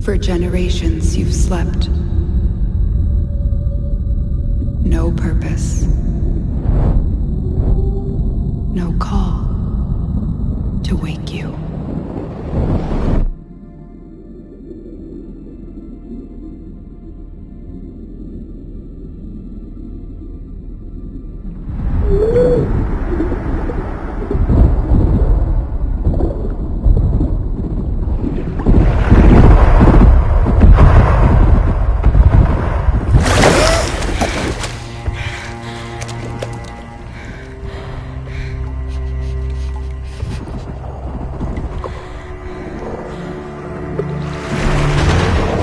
For generations you've slept. No purpose. No call to wake you.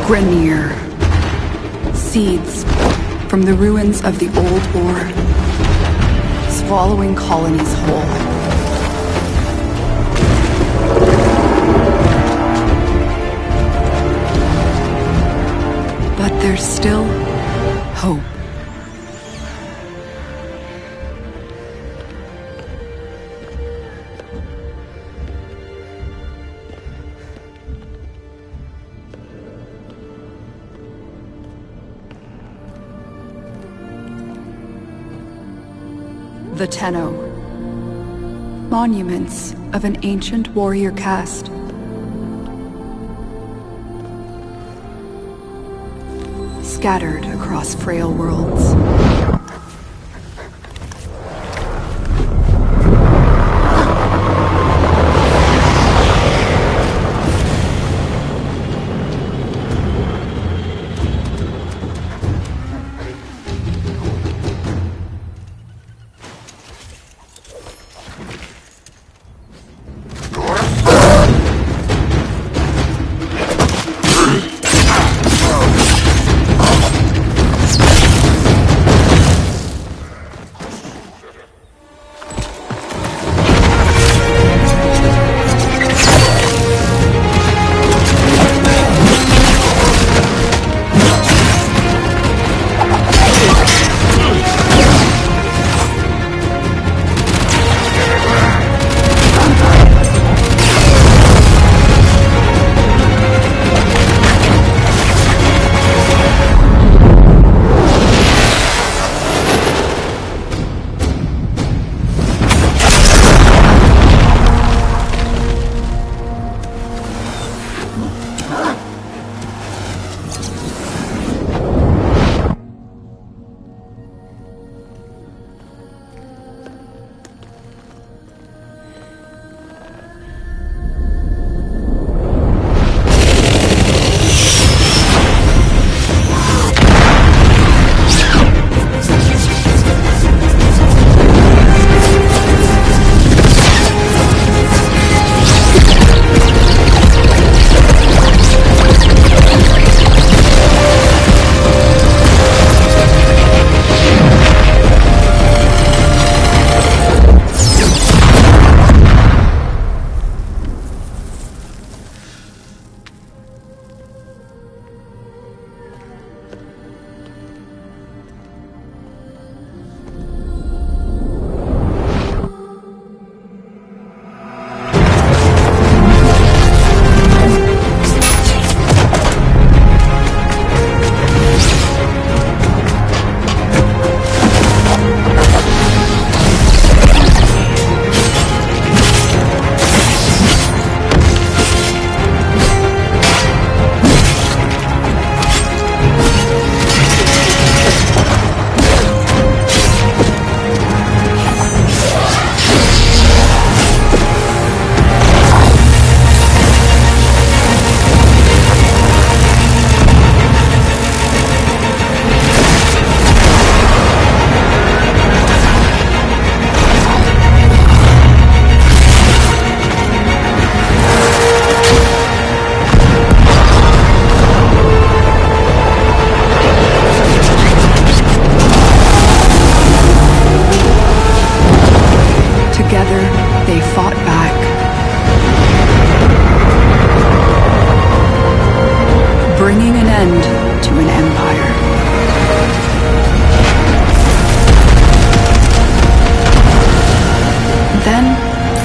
Grenier. Seeds from the ruins of the old war, swallowing colonies whole. But there's still hope. The Tenno. Monuments of an ancient warrior caste. Scattered across frail worlds.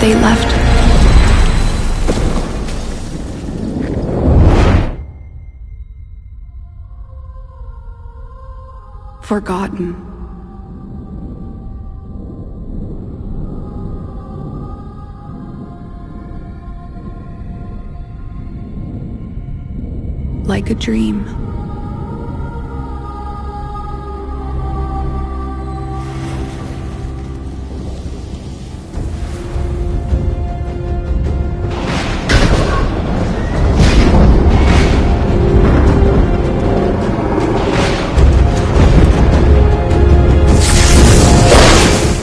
They left. forgotten. Like a dream.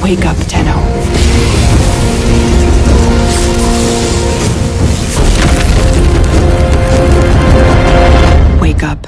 Wake up, Tenno. Wake up.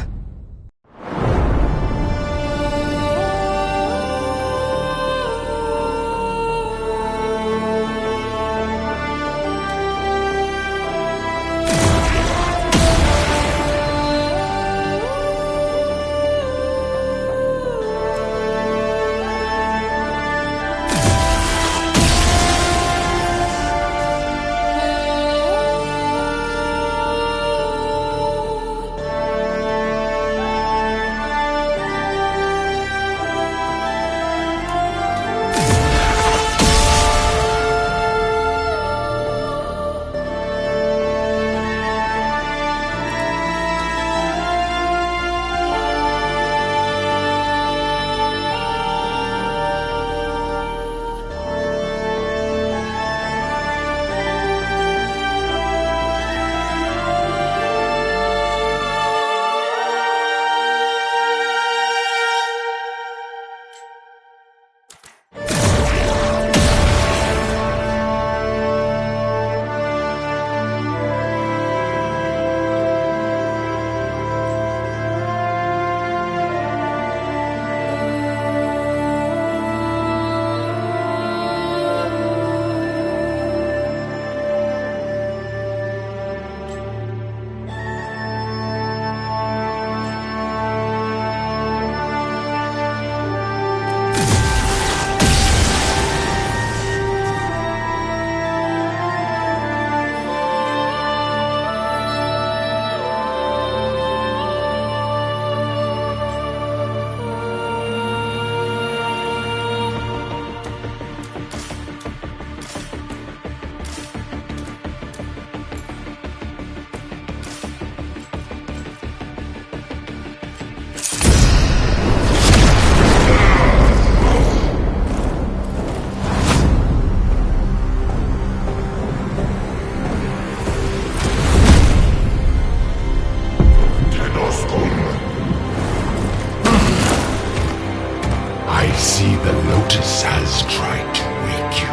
see the Lotus has tried to wake you.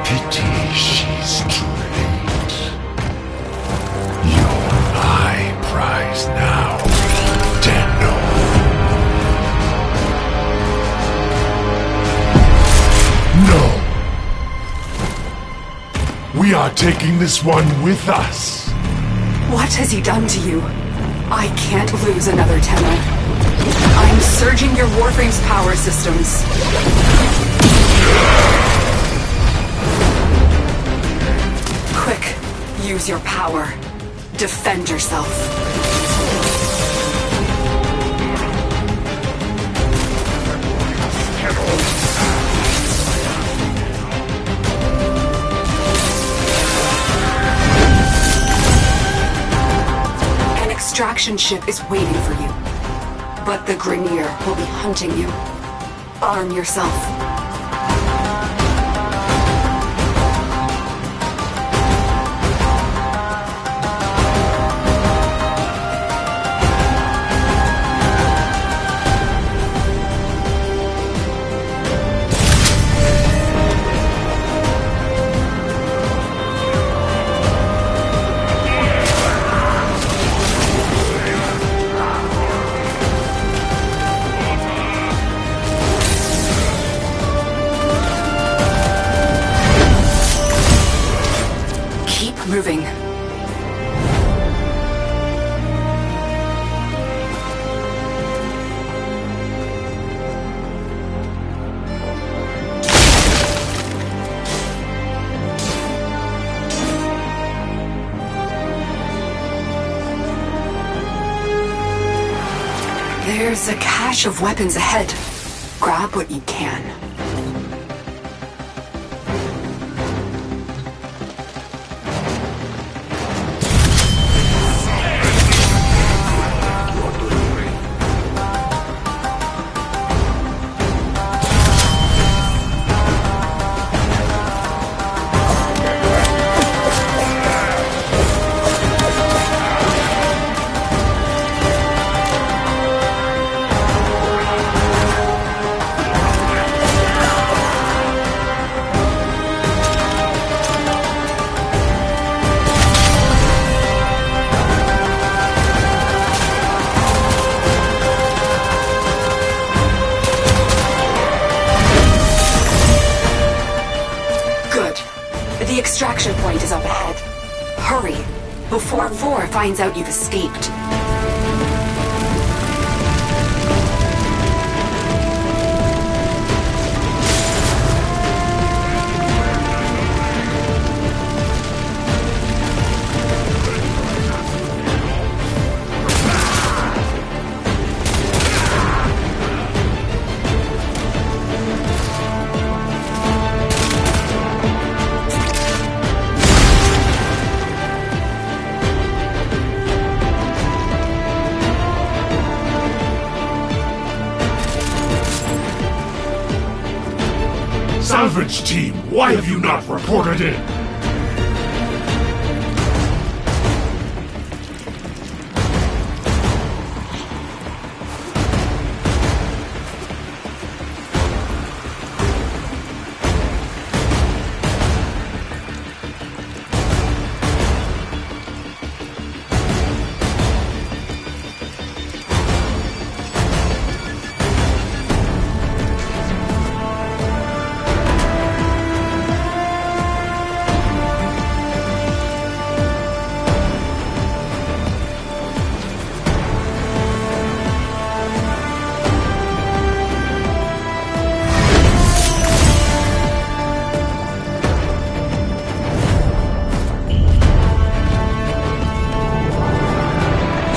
Pity she's too late. You're my prize now, Tenno. No! We are taking this one with us. What has he done to you? I can't lose another Tenno. I'm surging your Warframe's power systems. Quick, use your power. Defend yourself. An extraction ship is waiting for you. But the Grineer will be hunting you. Arm yourself. There's a cache of weapons ahead. Grab what you can. The extraction point is up ahead. Hurry, before 4 finds out you've escaped. Salvage team, why have you not reported in?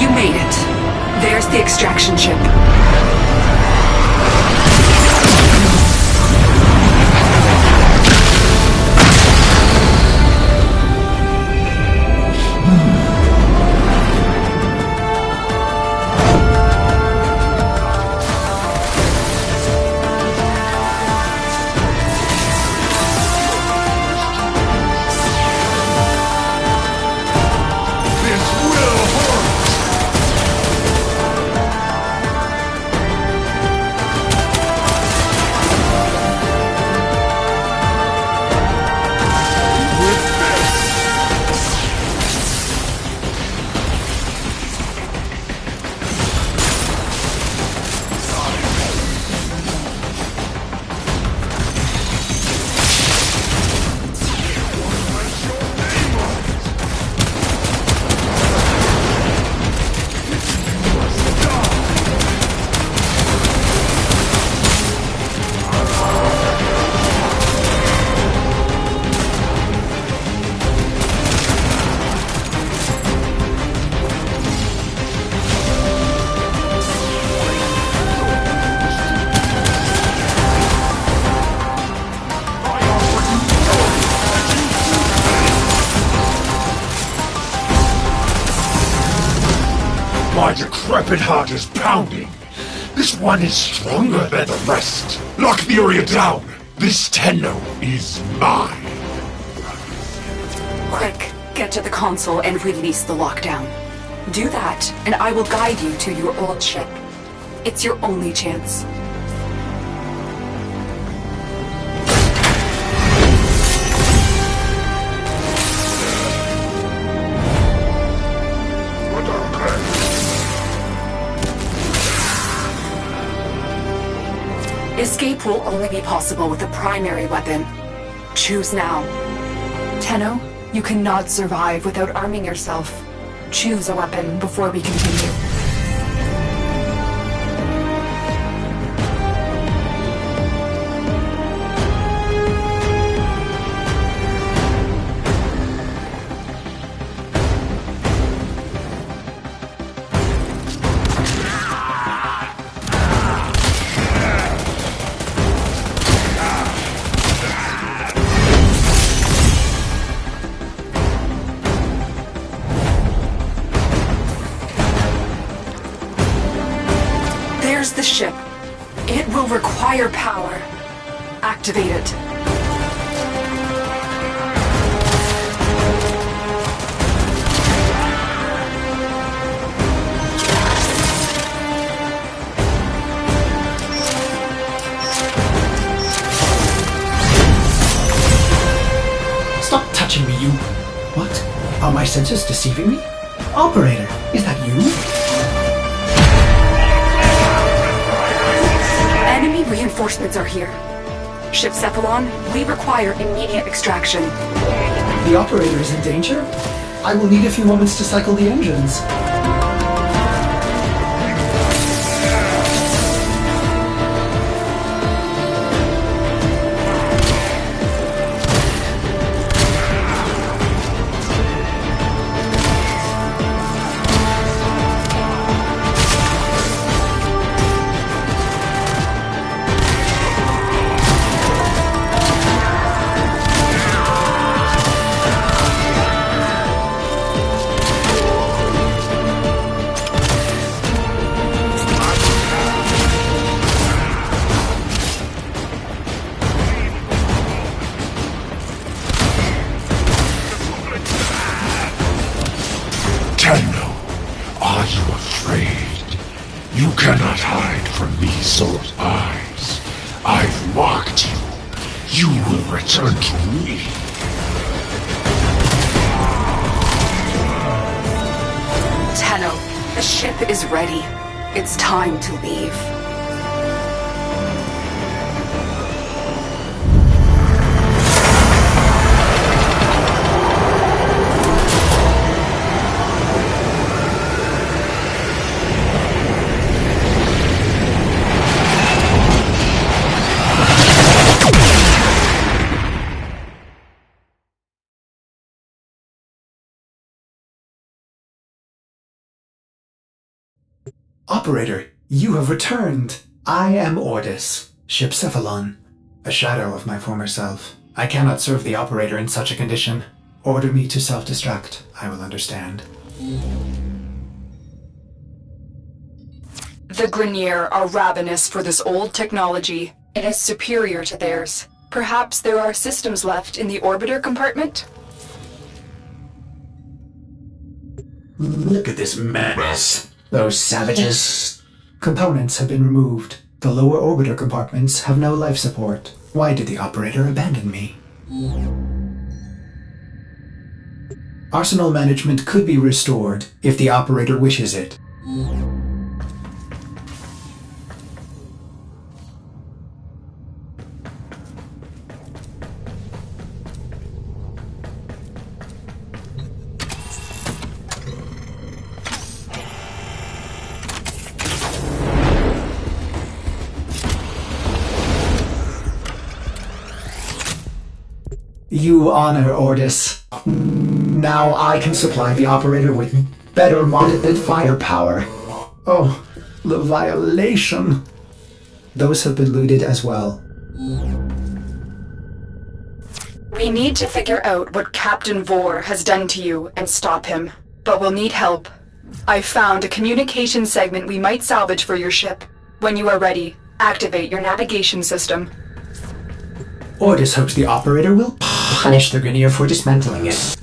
You made it. There's the extraction ship. My decrepit heart is pounding. This one is stronger than the rest. Lock the area down. This Tenno is mine. Quick, get to the console and release the lockdown. Do that, and I will guide you to your old ship. It's your only chance. Escape will only be possible with a primary weapon. Choose now. Tenno, you cannot survive without arming yourself. Choose a weapon before we continue. There's the ship. It will require power. Activate it. Stop touching me, you... What? Are my senses deceiving me? Operator, is that you? Enemy reinforcements are here. Ship Cephalon, we require immediate extraction. The operator is in danger? I will need a few moments to cycle the engines. Tenno, are you afraid? You cannot hide from these sword eyes. I've marked you. You will return to me. Tenno, the ship is ready. It's time to leave. Operator, you have returned. I am Ordis, Ship Cephalon, a shadow of my former self. I cannot serve the operator in such a condition. Order me to self-destruct. I will understand. The Grineer are ravenous for this old technology. It is superior to theirs. Perhaps there are systems left in the orbiter compartment? Look at this mess. Those savages. Components have been removed. The lower orbiter compartments have no life support. Why did the operator abandon me? Arsenal management could be restored if the operator wishes it. You honor Ordis. Now I can supply the operator with better monitored firepower. Oh, the violation. Those have been looted as well. We need to figure out what Captain Vor has done to you and stop him. But we'll need help. I've found a communication segment we might salvage for your ship. When you are ready, activate your navigation system. Ordis hopes the operator will punish the Grineer for dismantling it.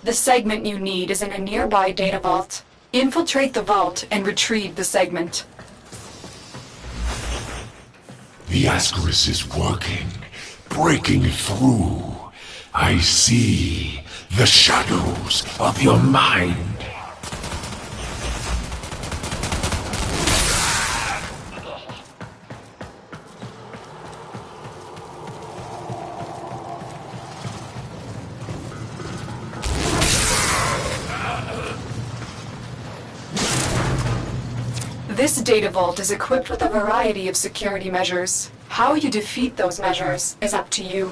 The segment you need is in a nearby data vault. Infiltrate the vault and retrieve the segment. The Ascaris is working, breaking through. I see the shadows of your mind. This data vault is equipped with a variety of security measures. How you defeat those measures is up to you.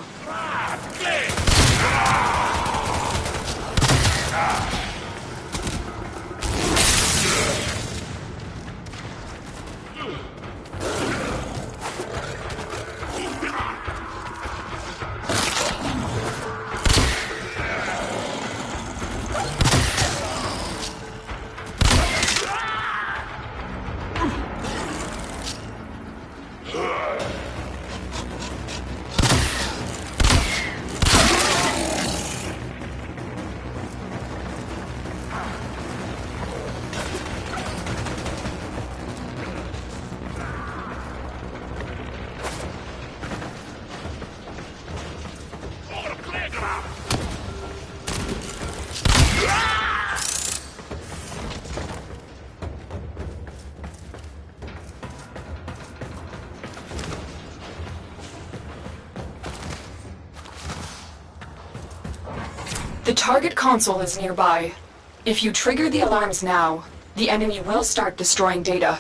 The target console is nearby. If you trigger the alarms now, the enemy will start destroying data.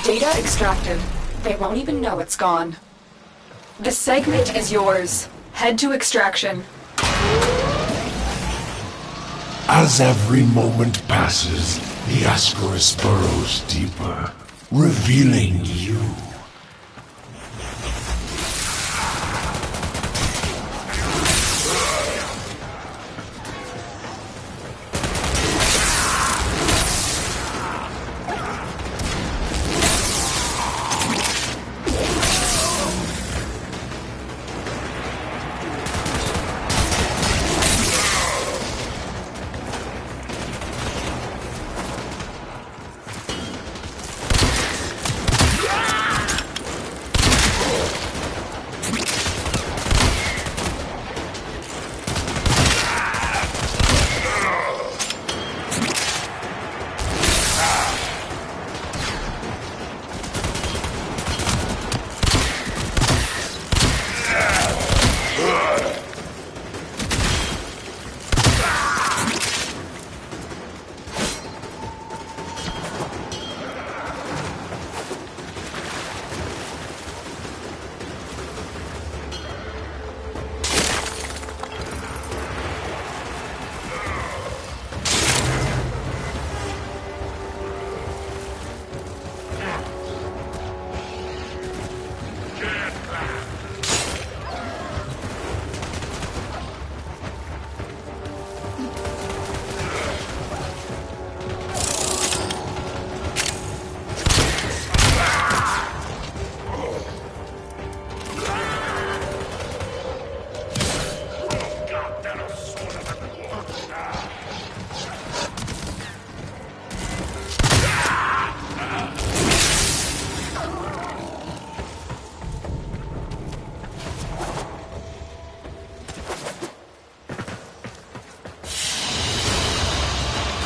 Data extracted. They won't even know it's gone. The segment is yours. Head to extraction. As every moment passes, the Ascaris burrows deeper, revealing you.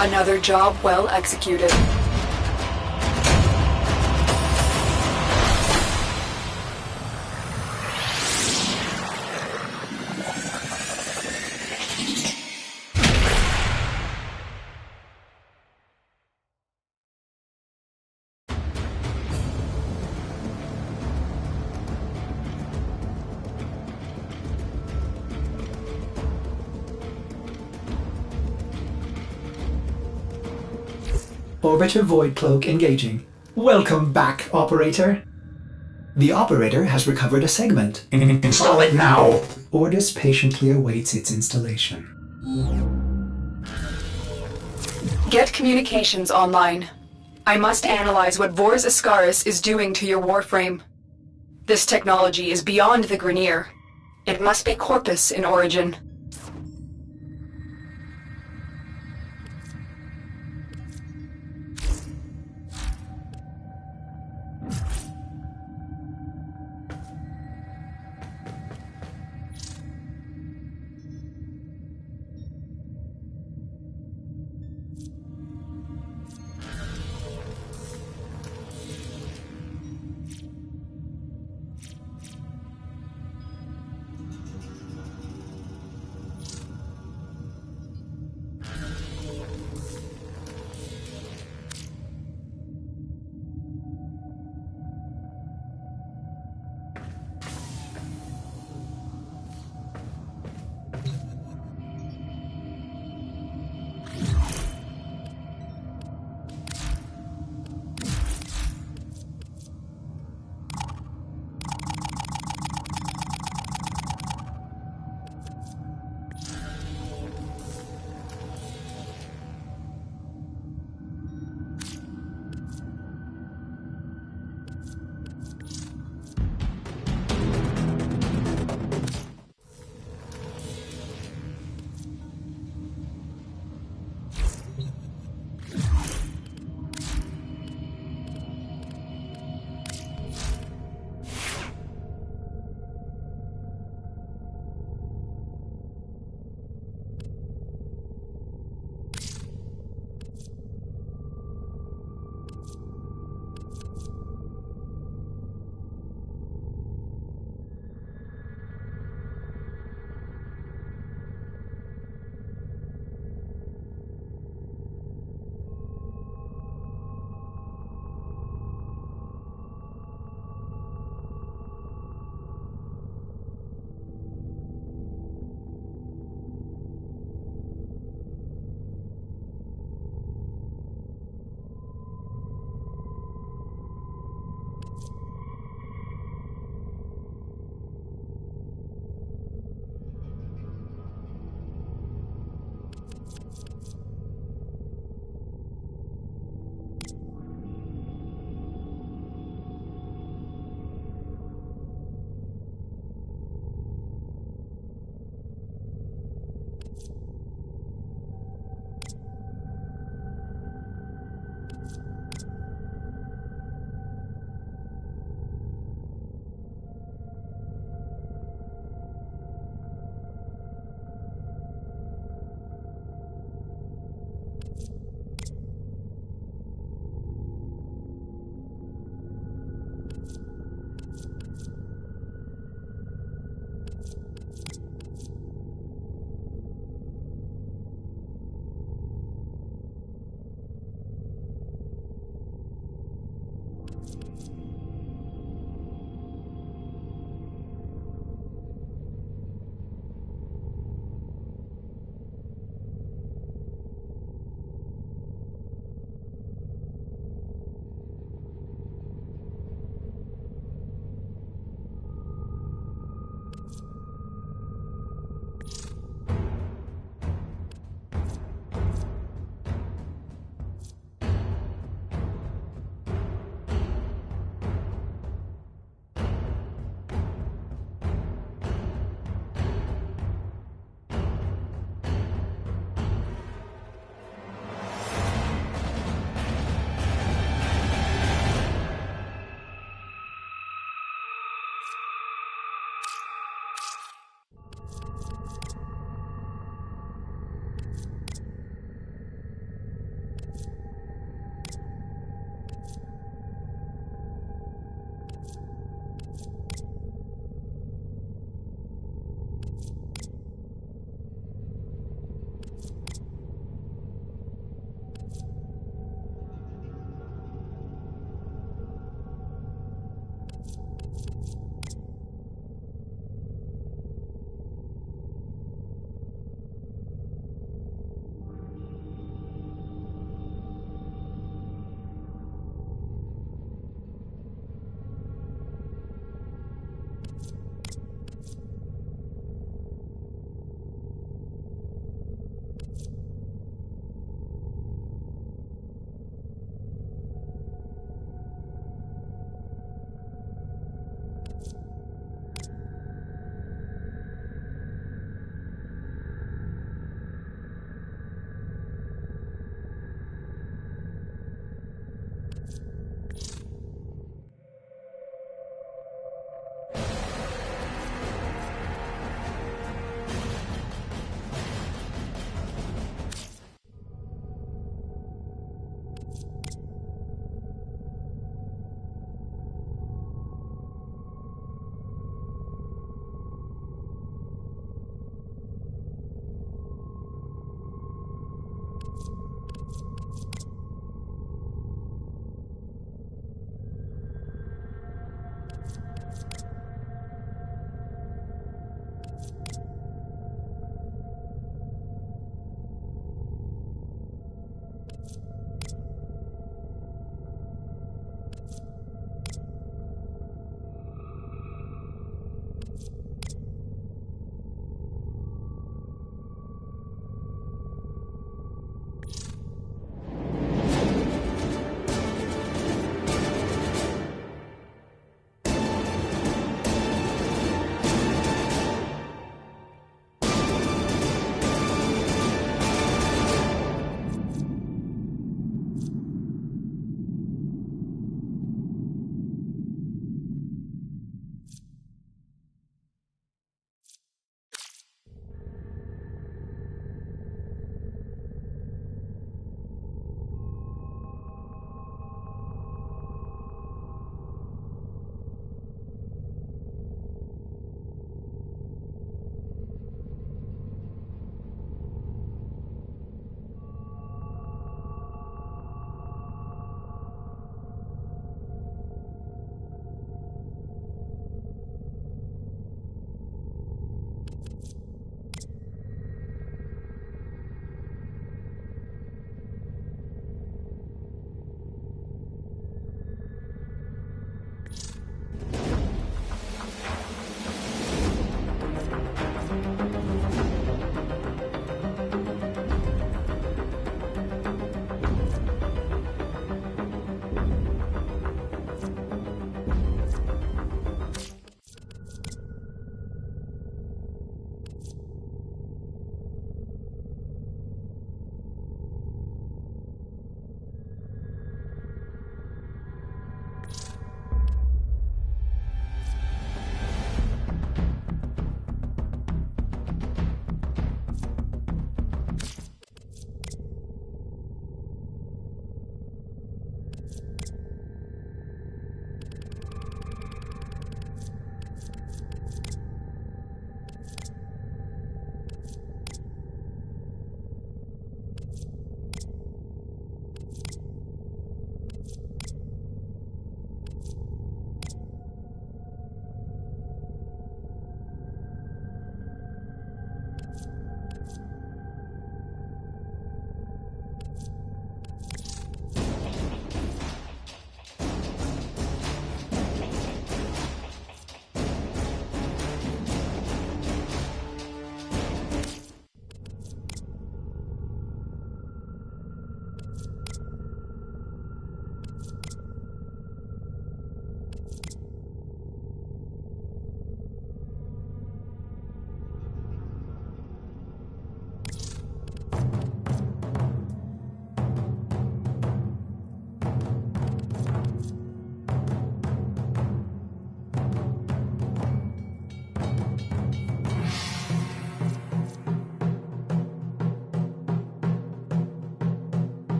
Another job well executed. Orbiter Void Cloak engaging. Welcome back, Operator. The Operator has recovered a segment. Install it now. Ordis patiently awaits its installation. Get communications online. I must analyze what Vor's Ascaris is doing to your Warframe. This technology is beyond the Grineer. It must be Corpus in origin.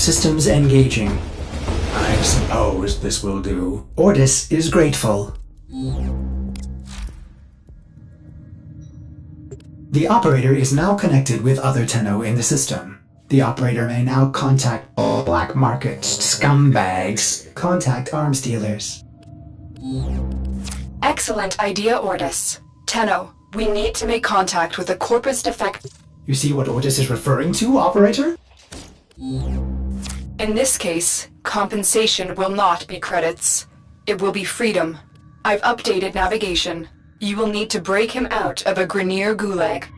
Systems engaging. I suppose this will do. Ordis is grateful. The operator is now connected with other Tenno in the system. The operator may now contact all black market scumbags. Contact arms dealers. Excellent idea, Ordis. Tenno, we need to make contact with a corpus defect. You see what Ordis is referring to, operator? In this case, compensation will not be credits. It will be freedom. I've updated navigation. You will need to break him out of a Grineer gulag.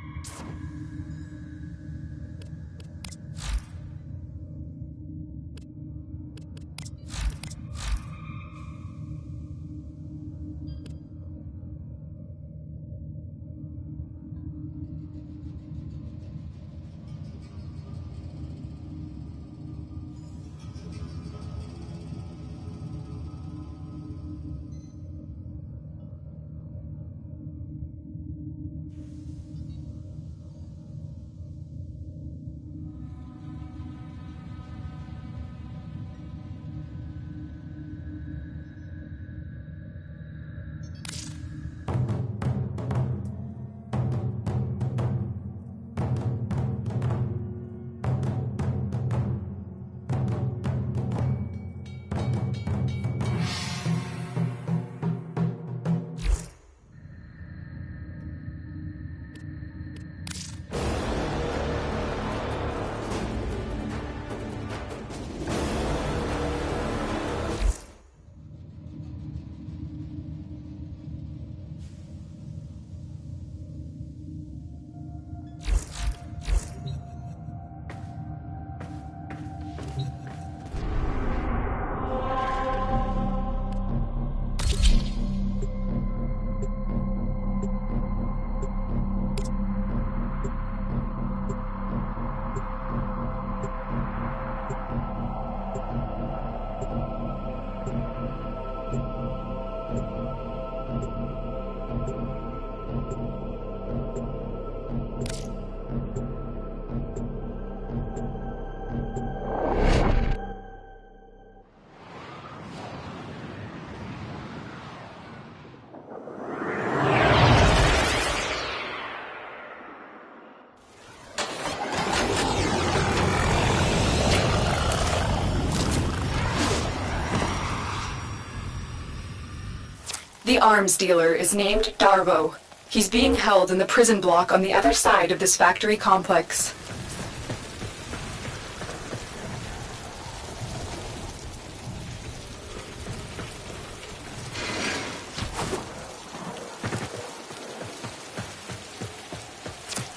The arms dealer is named Darvo. He's being held in the prison block on the other side of this factory complex.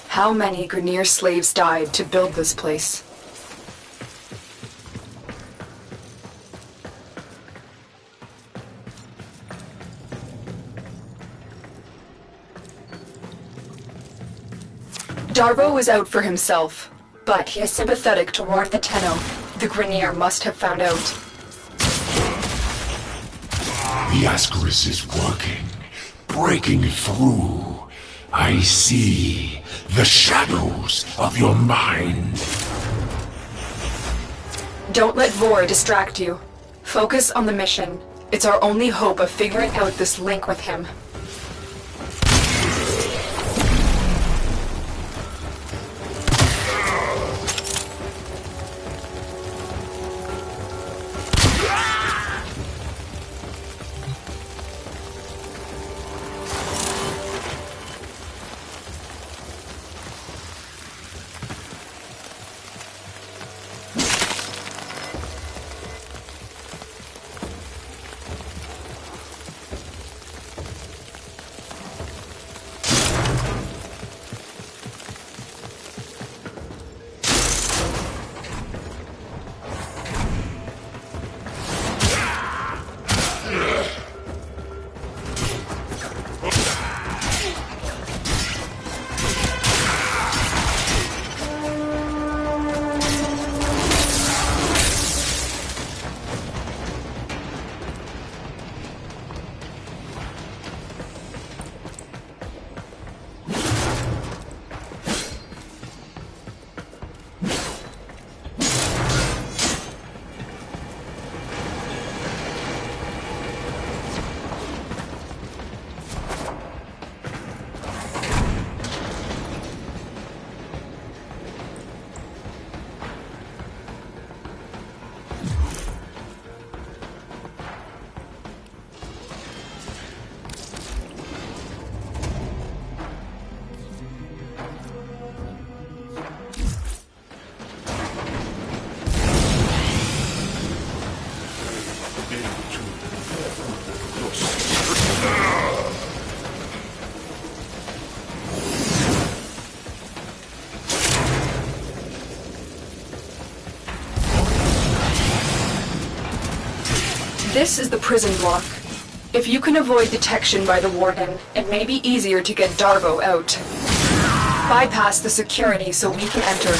How many Grineer slaves died to build this place? Darvo is out for himself, but he is sympathetic toward the Tenno. The Grineer must have found out. The Ascaris is working, breaking through. I see the shadows of your mind. Don't let Vor distract you. Focus on the mission. It's our only hope of figuring out this link with him. This is the prison block. If you can avoid detection by the warden, it may be easier to get Darbo out. Bypass the security so we can enter.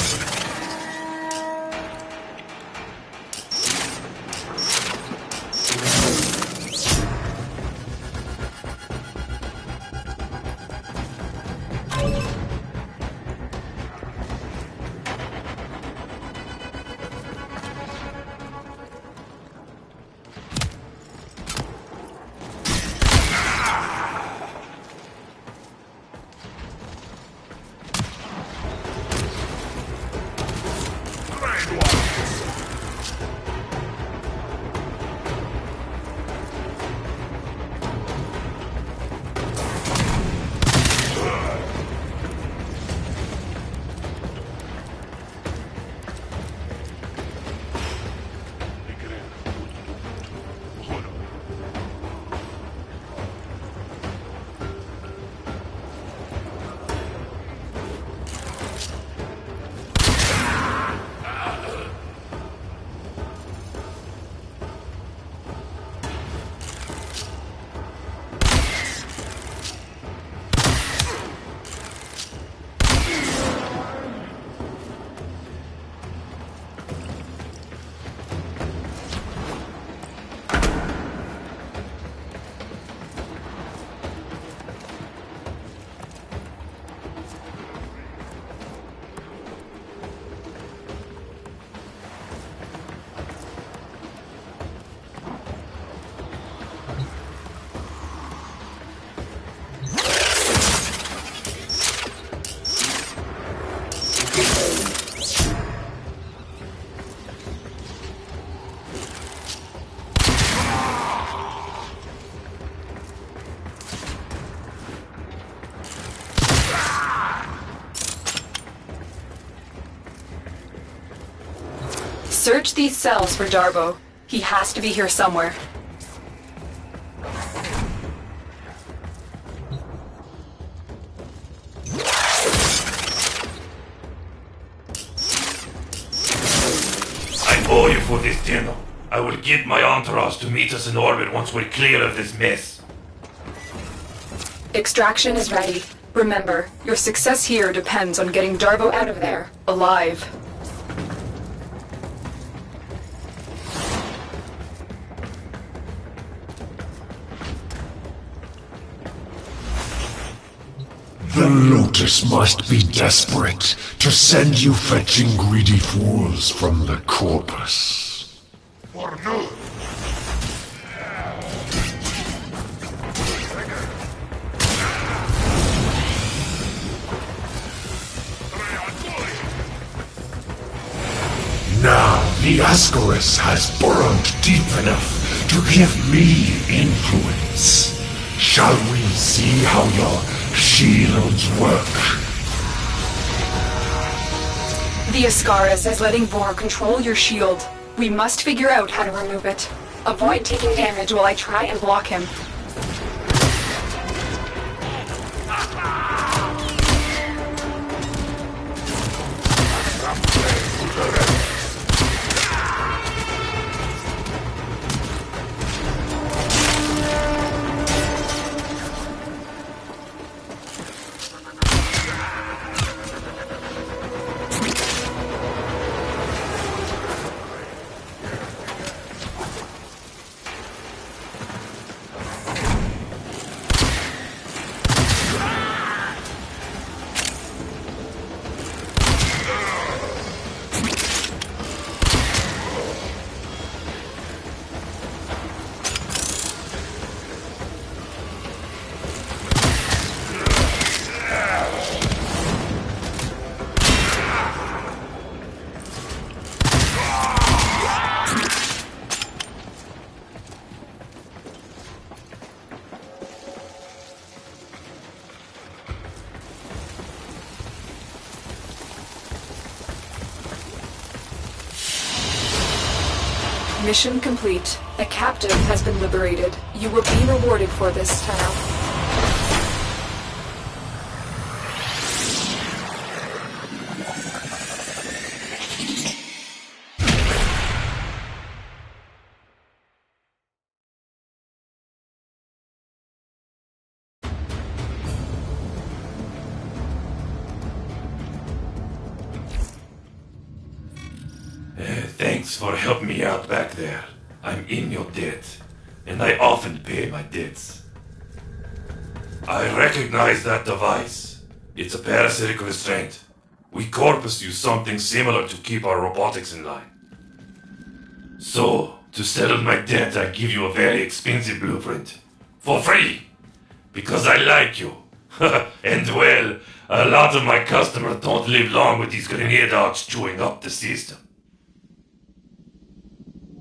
Search these cells for Darbo. He has to be here somewhere. I owe you for this dinner. I will get my entourage to meet us in orbit once we're clear of this mess. Extraction is ready. Remember, your success here depends on getting Darbo out of there, alive. The Lotus must be desperate to send you fetching greedy fools from the corpus. Now the Ascaris has burrowed deep enough to give me influence. Shall we see how your shields work? The Ascaris is letting Vor control your shield. We must figure out how to remove it. Avoid taking damage while I try and block him. Mission complete. A captive has been liberated. You will be rewarded for this, Tana. Thanks for helping me out back there. I'm in your debt, and I often pay my debts. I recognize that device. It's a parasitic restraint. We Corpus use something similar to keep our robotics in line. So, to settle my debt, I give you a very expensive blueprint. For free! Because I like you. And well, a lot of my customers don't live long with these grenade dogs chewing up the system.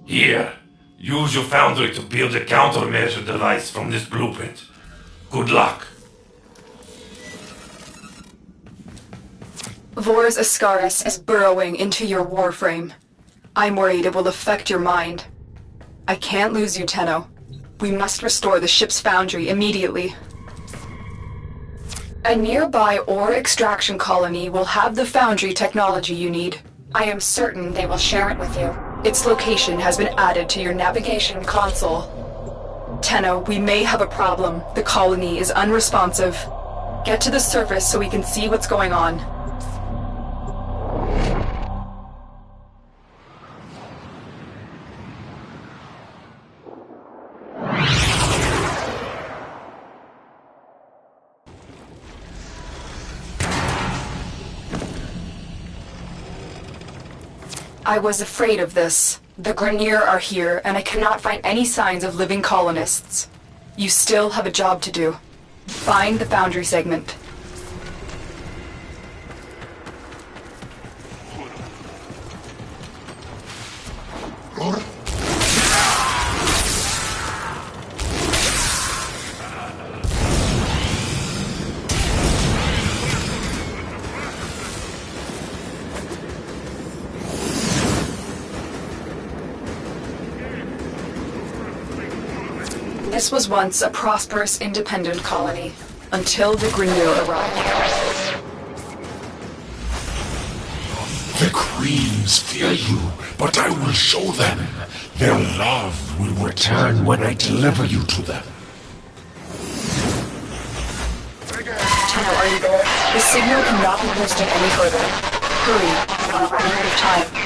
Here, use your foundry to build a countermeasure device from this blueprint. Good luck. Vor's Ascaris is burrowing into your Warframe. I'm worried it will affect your mind. I can't lose you, Tenno. We must restore the ship's foundry immediately. A nearby ore extraction colony will have the foundry technology you need. I am certain they will share it with you. Its location has been added to your navigation console. Tenno, we may have a problem. The colony is unresponsive. Get to the surface so we can see what's going on. I was afraid of this. The Grineer are here, and I cannot find any signs of living colonists. You still have a job to do. Find the foundry segment. This was once a prosperous, independent colony, until the Grineer arrived. The Queens fear you, but I will show them. Their love will return when I deliver you to them. Tenno, are you there? The signal cannot be boosted any further. Hurry, we're running out of time.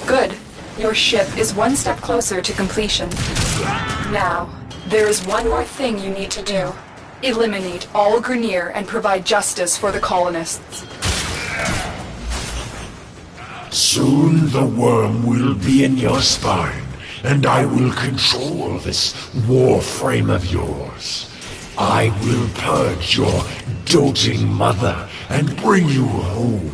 Good. Your ship is one step closer to completion. Now, there is one more thing you need to do. Eliminate all Grineer and provide justice for the colonists. Soon the worm will be in your spine, and I will control this Warframe of yours. I will purge your doting mother and bring you home.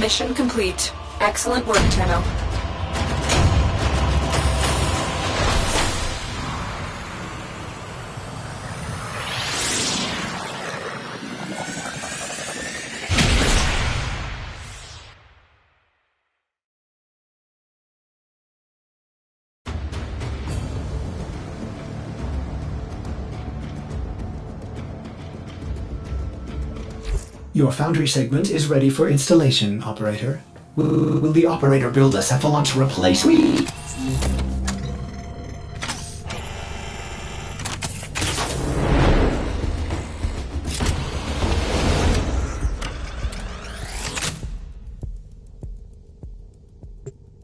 Mission complete. Excellent work, Tenno. Your foundry segment is ready for installation, operator. Will the operator build a cephalon to replace me?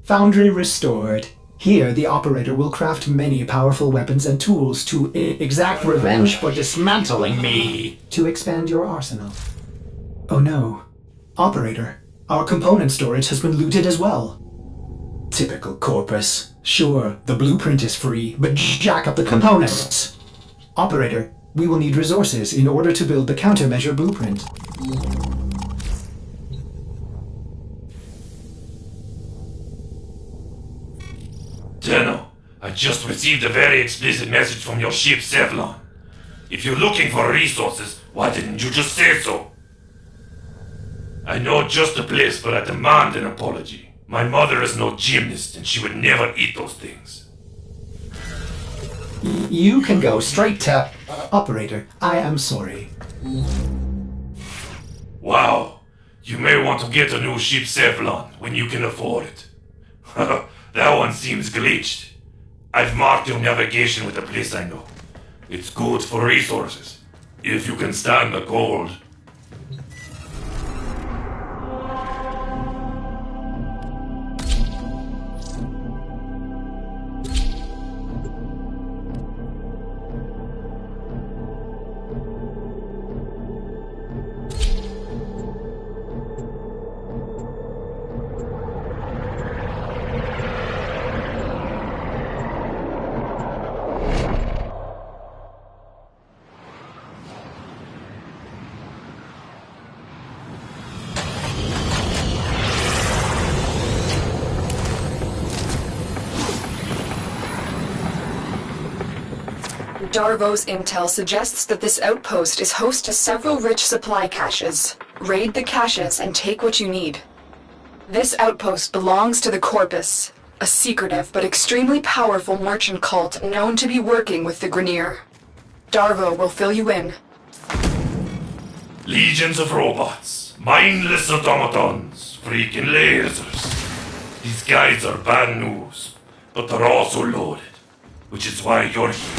Foundry restored. Here, the operator will craft many powerful weapons and tools to exact revenge for dismantling me. To expand your arsenal. Oh no. Operator, our component storage has been looted as well. Typical Corpus. Sure, the blueprint is free, but jack up the components. Operator, we will need resources in order to build the countermeasure blueprint. Tenno, I just received a very explicit message from your ship, Cephalon. If you're looking for resources, why didn't you just say so? I know just the place, but I demand an apology. My mother is no gymnast, and she would never eat those things. You can go straight to... Operator, I am sorry. Wow. You may want to get a new ship, Cephalon, when you can afford it. That one seems glitched. I've marked your navigation with a place I know. It's good for resources, if you can stand the cold. Darvo's intel suggests that this outpost is host to several rich supply caches. Raid the caches and take what you need. This outpost belongs to the Corpus, a secretive but extremely powerful merchant cult known to be working with the Grineer. Darvo will fill you in. Legions of robots, mindless automatons, freaking lasers. These guys are bad news, but they're also loaded, which is why you're here.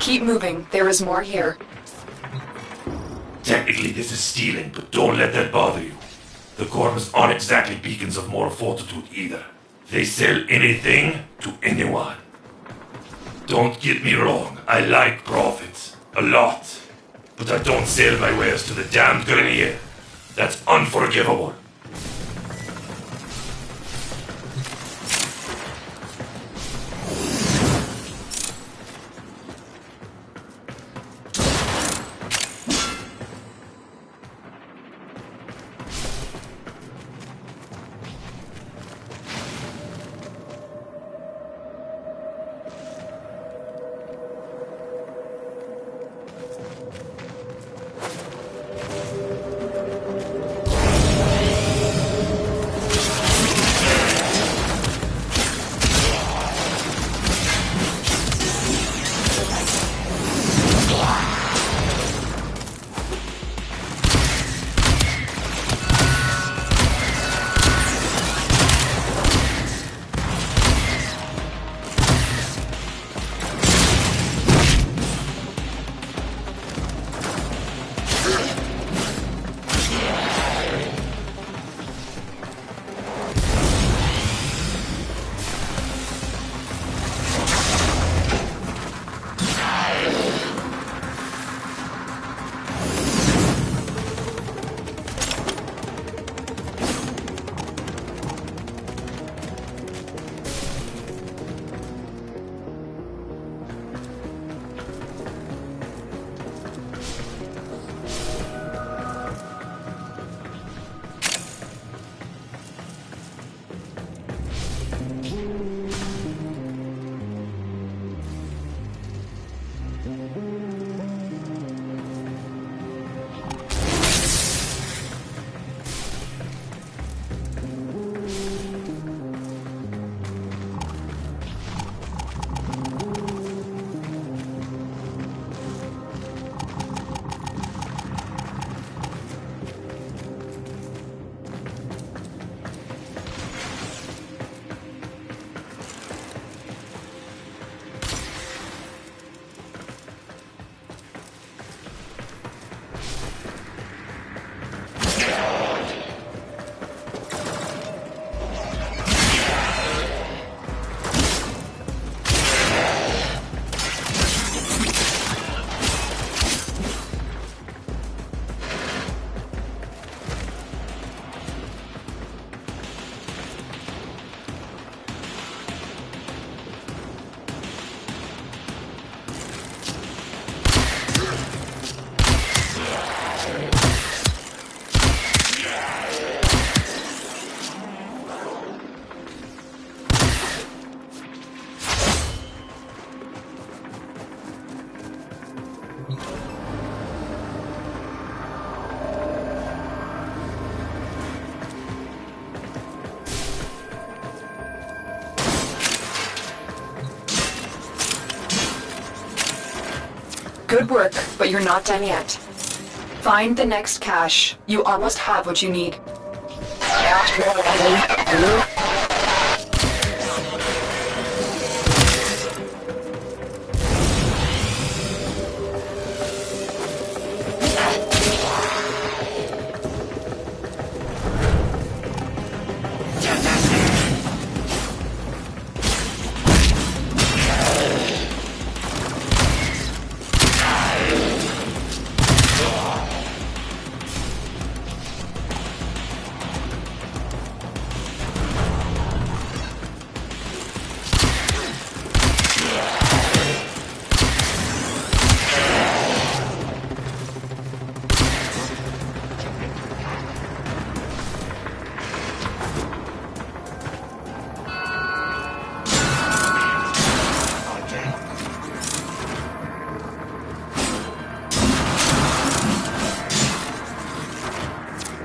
Keep moving. There is more here. Technically this is stealing, but don't let that bother you. The Corpus aren't exactly beacons of moral fortitude either. They sell anything to anyone. Don't get me wrong, I like profits. A lot. But I don't sell my wares to the damned Grineer. That's unforgivable. Good work, but you're not done yet. Find the next cache. You almost have what you need.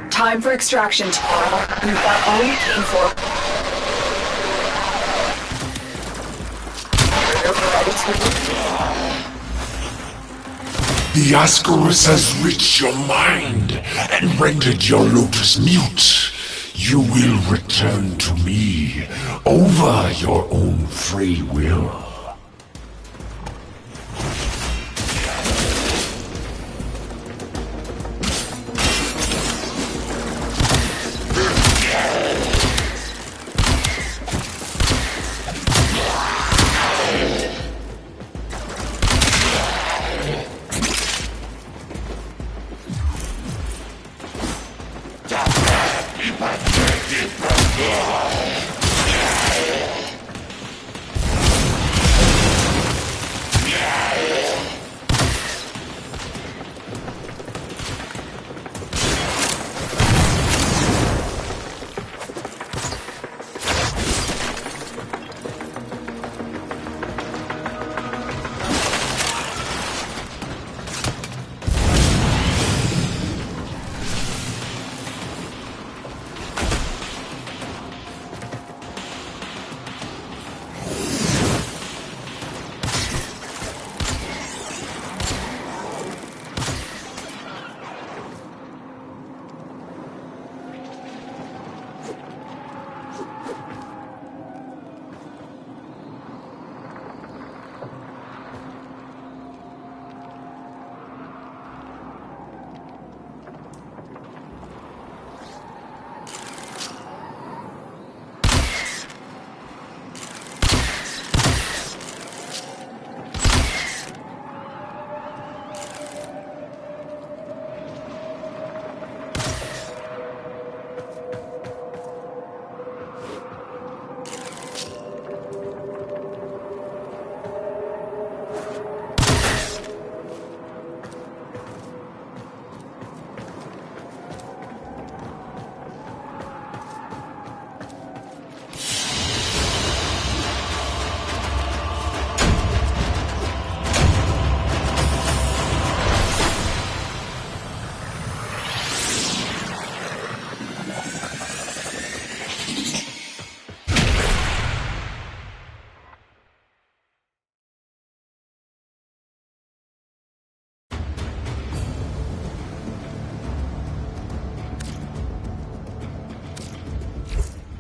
Time for extraction, Tara. You've got all you came for. The Ascaris has reached your mind and rendered your lotus mute. You will return to me over your own free will.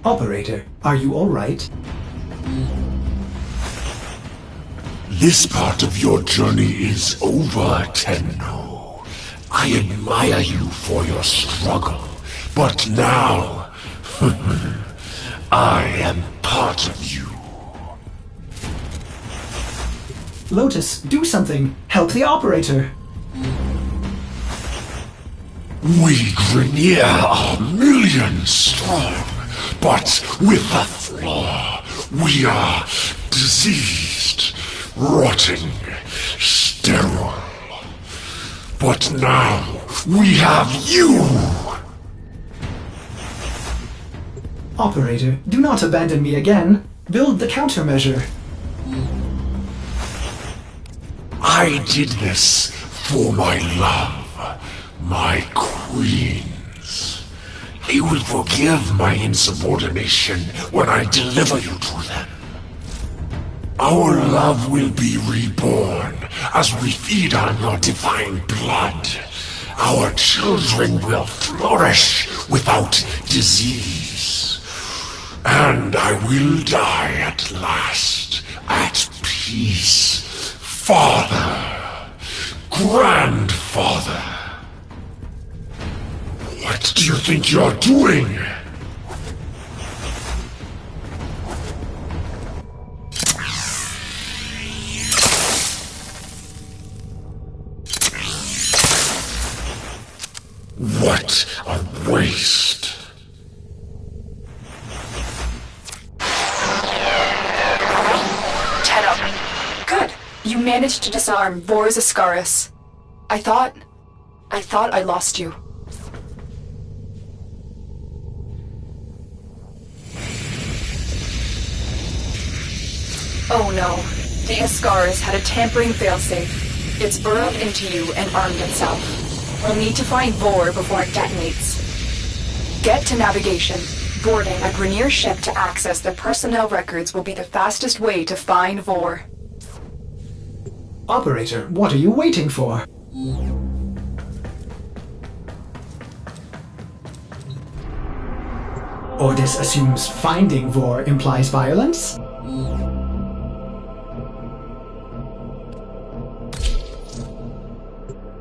Operator, are you all right? This part of your journey is over, Tenno. I admire you for your struggle, but now I am part of you. Lotus, do something! Help the operator! We Grineer are millions strong, but with a flaw. We are diseased, rotting, sterile. But now we have you! Operator, do not abandon me again. Build the countermeasure. I did this for my love, my queens. They will forgive my insubordination when I deliver you to them. Our love will be reborn as we feed on your divine blood. Our children will flourish without disease. And I will die at last, at peace. Father, grandfather. What do you think you're doing? What a waste. Good. You managed to disarm Vor's Ascaris. I thought I lost you. Oh no. The Ascaris had a tampering failsafe. It's burrowed into you and armed itself. We'll need to find Vor before it detonates. Get to navigation. Boarding a Grineer ship to access their personnel records will be the fastest way to find Vor. Operator, what are you waiting for? Ordis assumes finding Vor implies violence?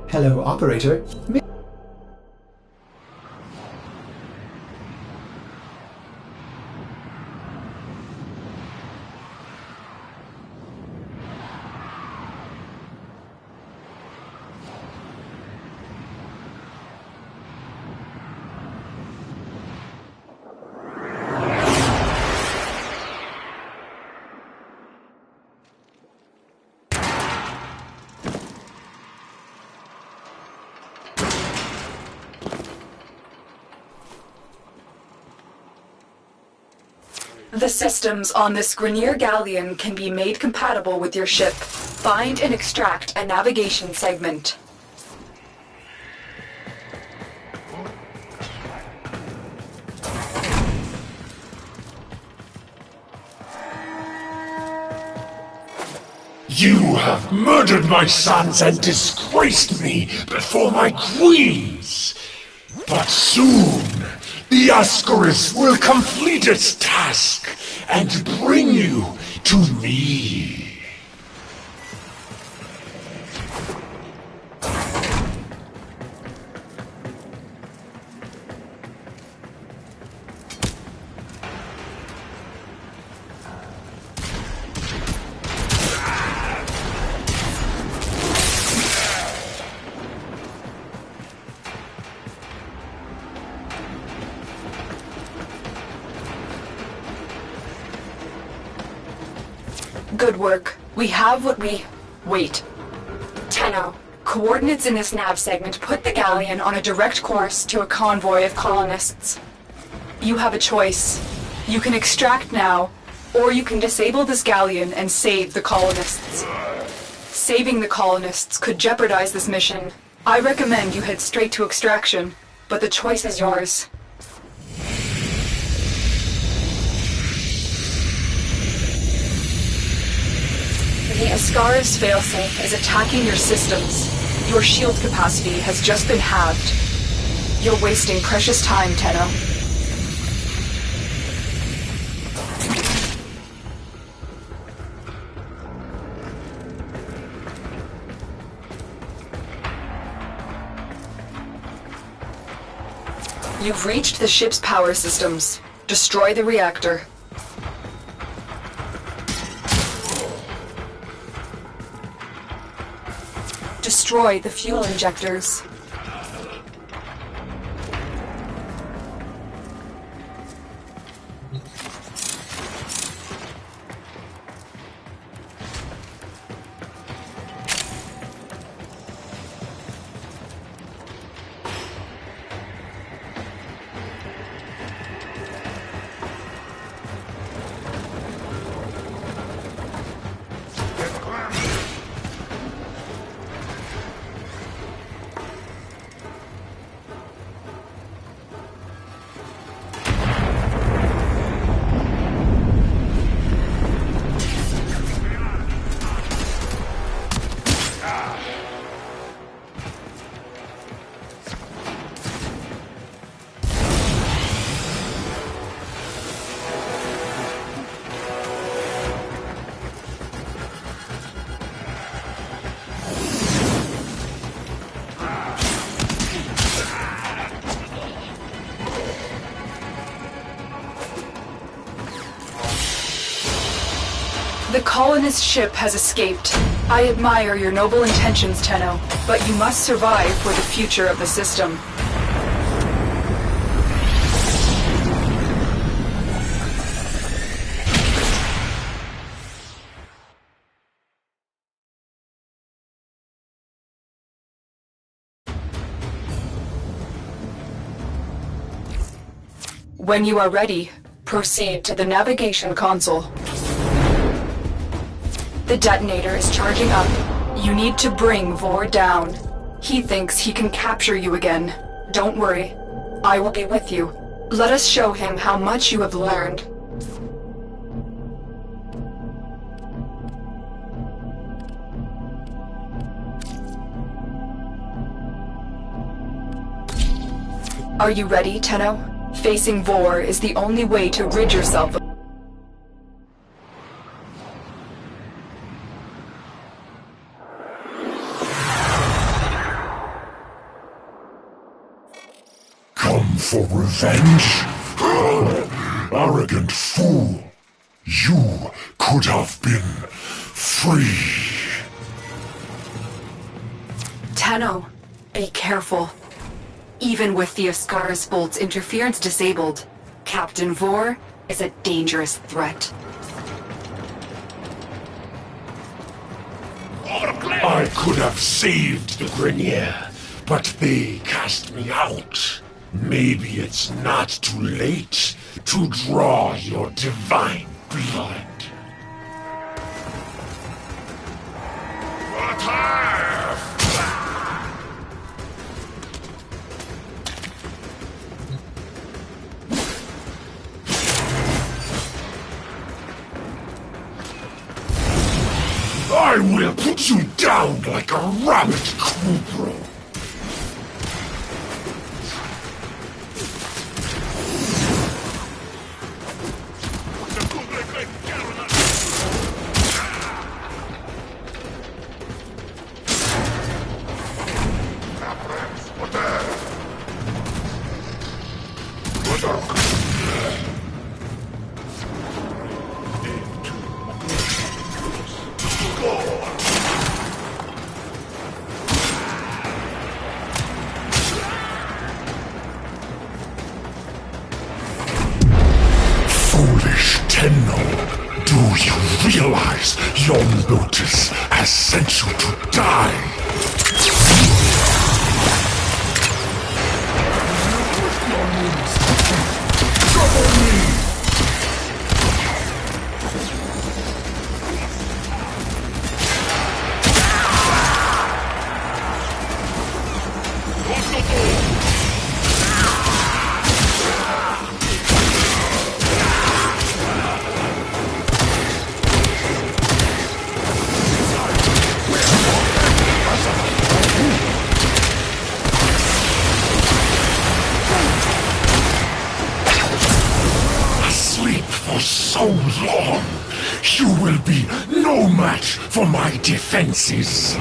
Hello, operator. The systems on this Grineer galleon can be made compatible with your ship. Find and extract a navigation segment. You have murdered my sons and disgraced me before my queens. But soon, the Ascaris will complete its task and bring you to me. Good work. We have what we... Wait. Tenno, coordinates in this nav segment put the galleon on a direct course to a convoy of colonists. You have a choice. You can extract now, or you can disable this galleon and save the colonists. Saving the colonists could jeopardize this mission. I recommend you head straight to extraction, but the choice is yours. The Ascaris failsafe is attacking your systems. Your shield capacity has just been halved. You're wasting precious time, Tenno. You've reached the ship's power systems. Destroy the reactor. Destroy the fuel injectors. colonist ship has escaped. I admire your noble intentions, Tenno, but you must survive for the future of the system. When you are ready, proceed to the navigation console. The detonator is charging up. You need to bring Vor down. He thinks he can capture you again. Don't worry. I will be with you. Let us show him how much you have learned. Are you ready, Tenno? Facing Vor is the only way to rid yourself of... Come for revenge? Arrogant fool! You could have been free. Tenno, be careful. Even with the Ascaris Bolt's interference disabled, Captain Vor is a dangerous threat. I could have saved the Grenier, but they cast me out. Maybe it's not too late to draw your divine blood. I will put you down like a rabbit cobra. Foolish Tenno, do you realize your notice has sent you to die? For so long, you will be no match for my defenses.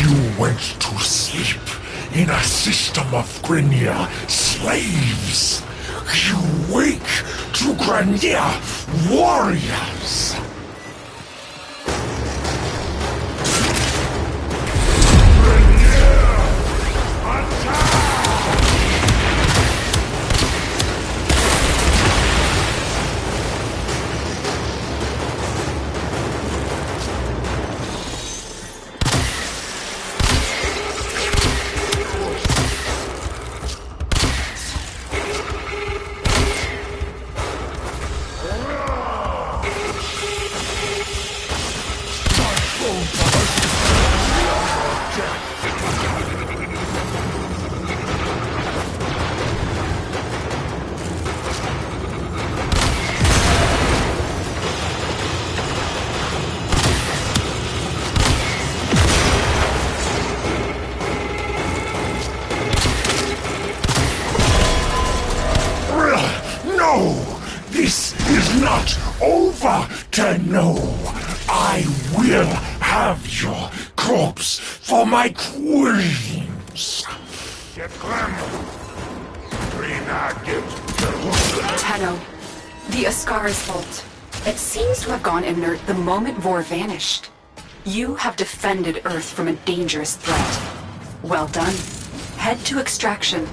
You went to sleep in a system of Grenier slaves. You wake to Grenier warriors. over to know. I will have your corpse for my queens. Get them. Tenno, the Ascaris vault. It seems to have gone inert the moment Vor vanished. You have defended Earth from a dangerous threat. Well done. Head to extraction.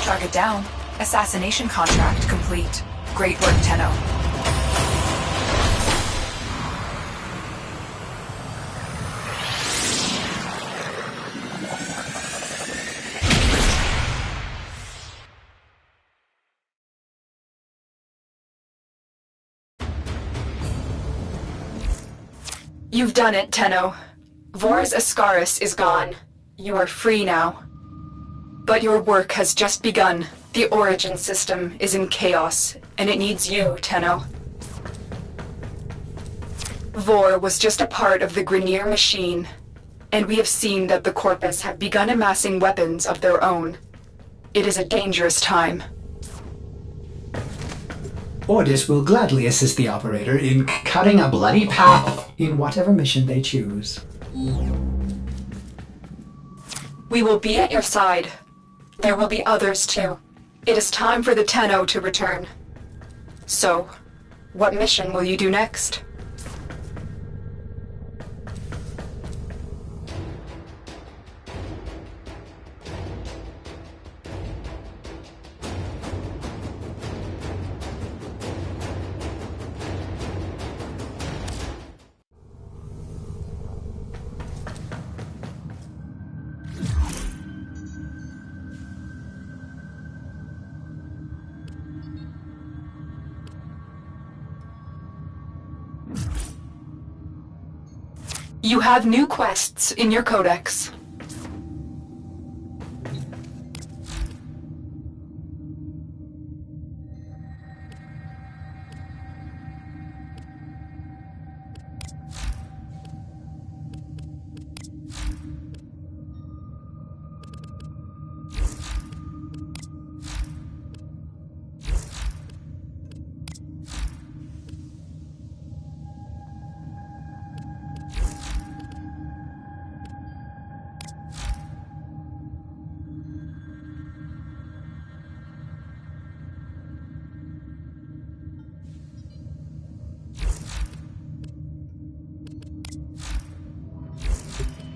Target down. Assassination contract complete. Great work, Tenno. You've done it, Tenno. Vor's Ascaris is gone. You are free now. But your work has just begun. The origin system is in chaos, and it needs you, Tenno. Vor was just a part of the Grineer machine, and we have seen that the Corpus have begun amassing weapons of their own. It is a dangerous time. Ordis will gladly assist the operator in cutting a bloody path in whatever mission they choose. We will be at your side. There will be others too. It is time for the Tenno to return. So, what mission will you do next? You have new quests in your codex.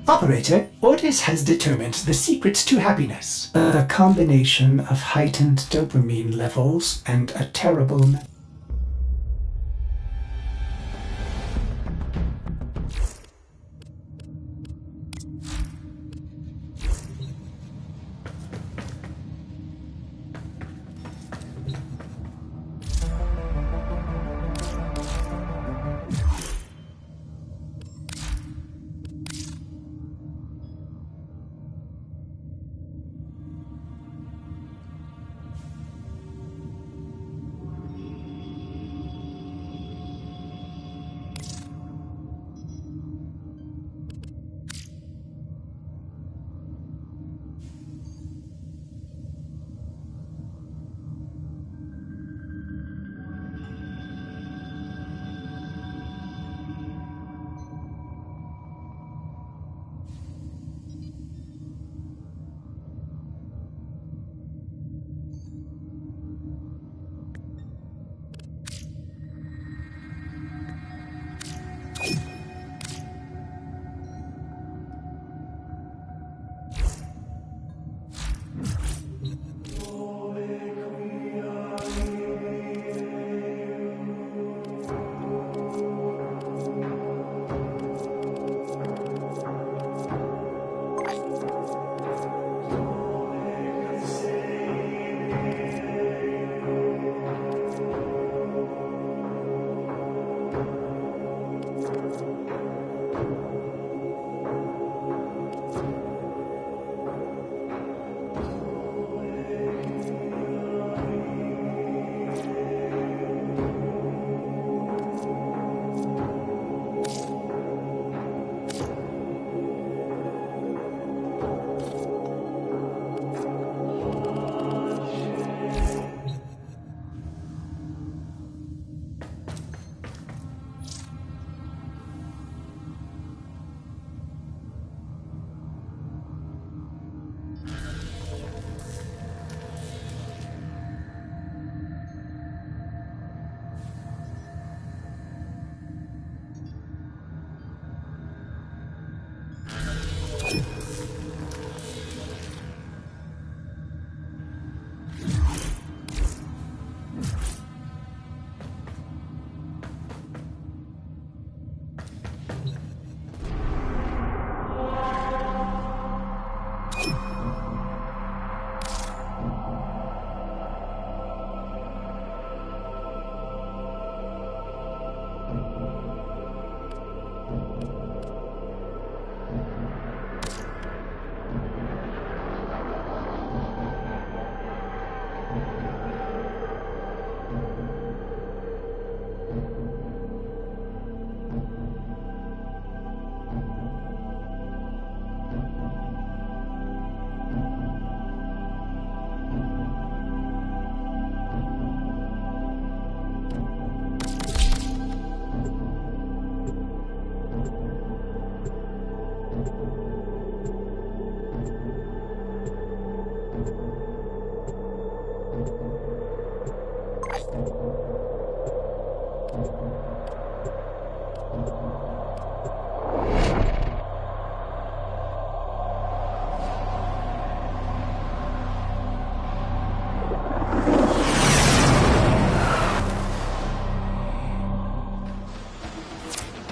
Operator, Ordis has determined the secrets to happiness. The combination of heightened dopamine levels and a terrible...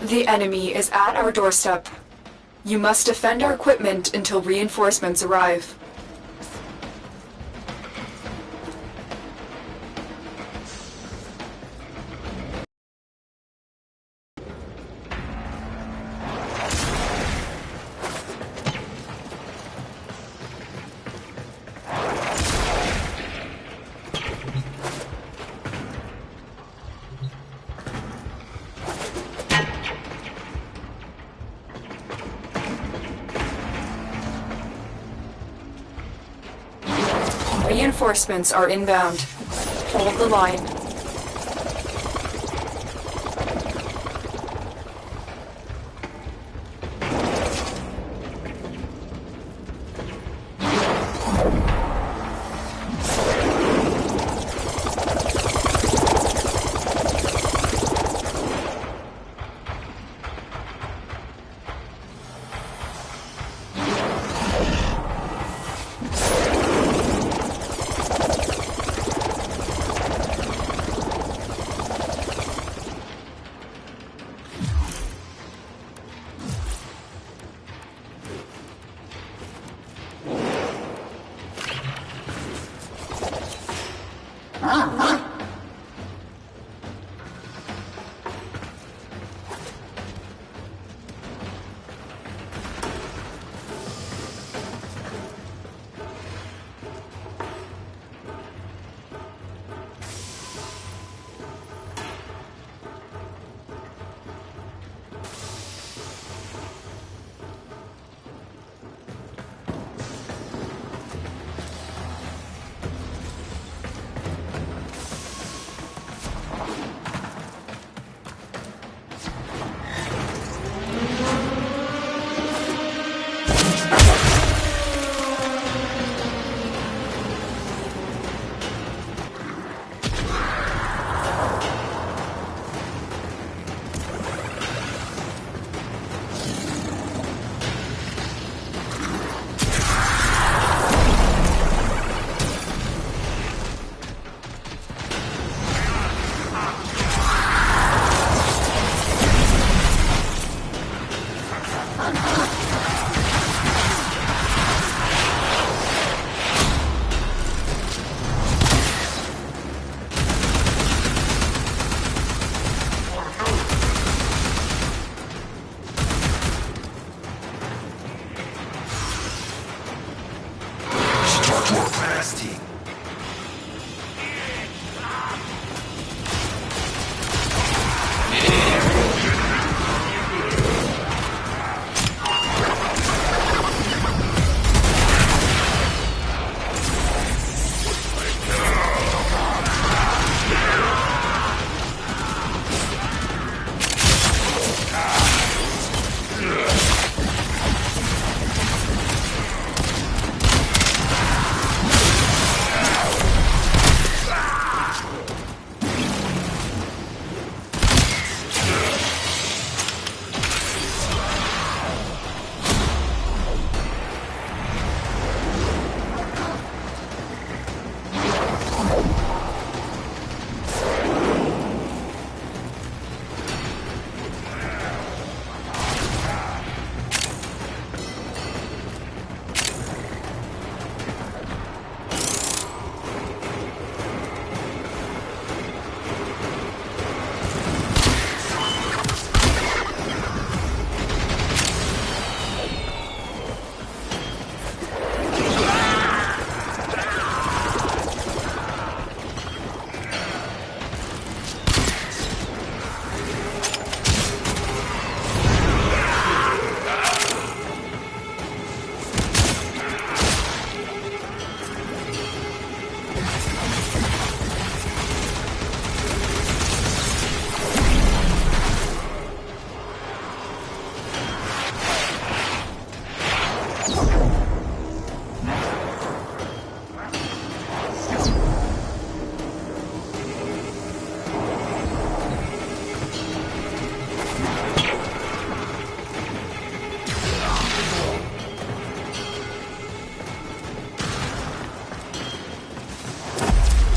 The enemy is at our doorstep. You must defend our equipment until reinforcements arrive. Reinforcements are inbound. Hold the line.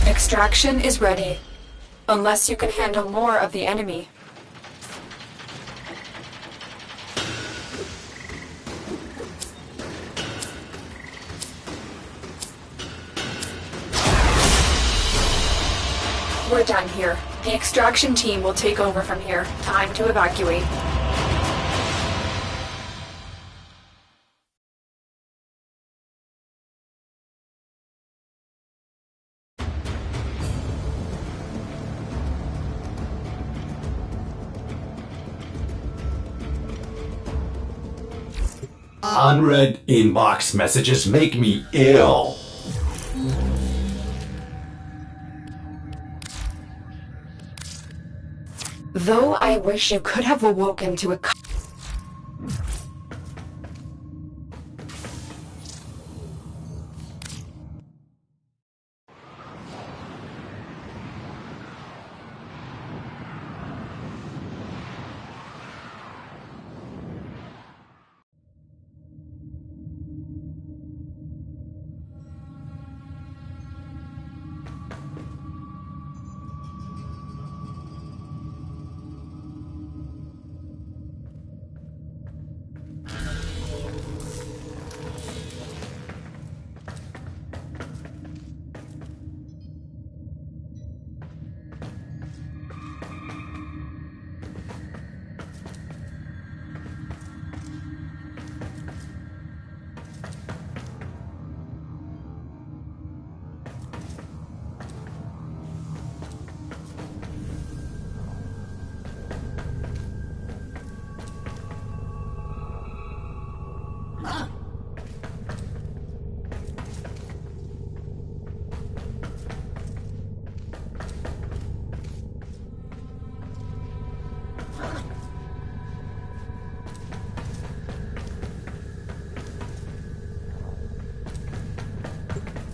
Extraction is ready. Unless you can handle more of the enemy. We're done here. The extraction team will take over from here. Time to evacuate. Unread inbox messages make me ill. Though I wish you could have awoken to a...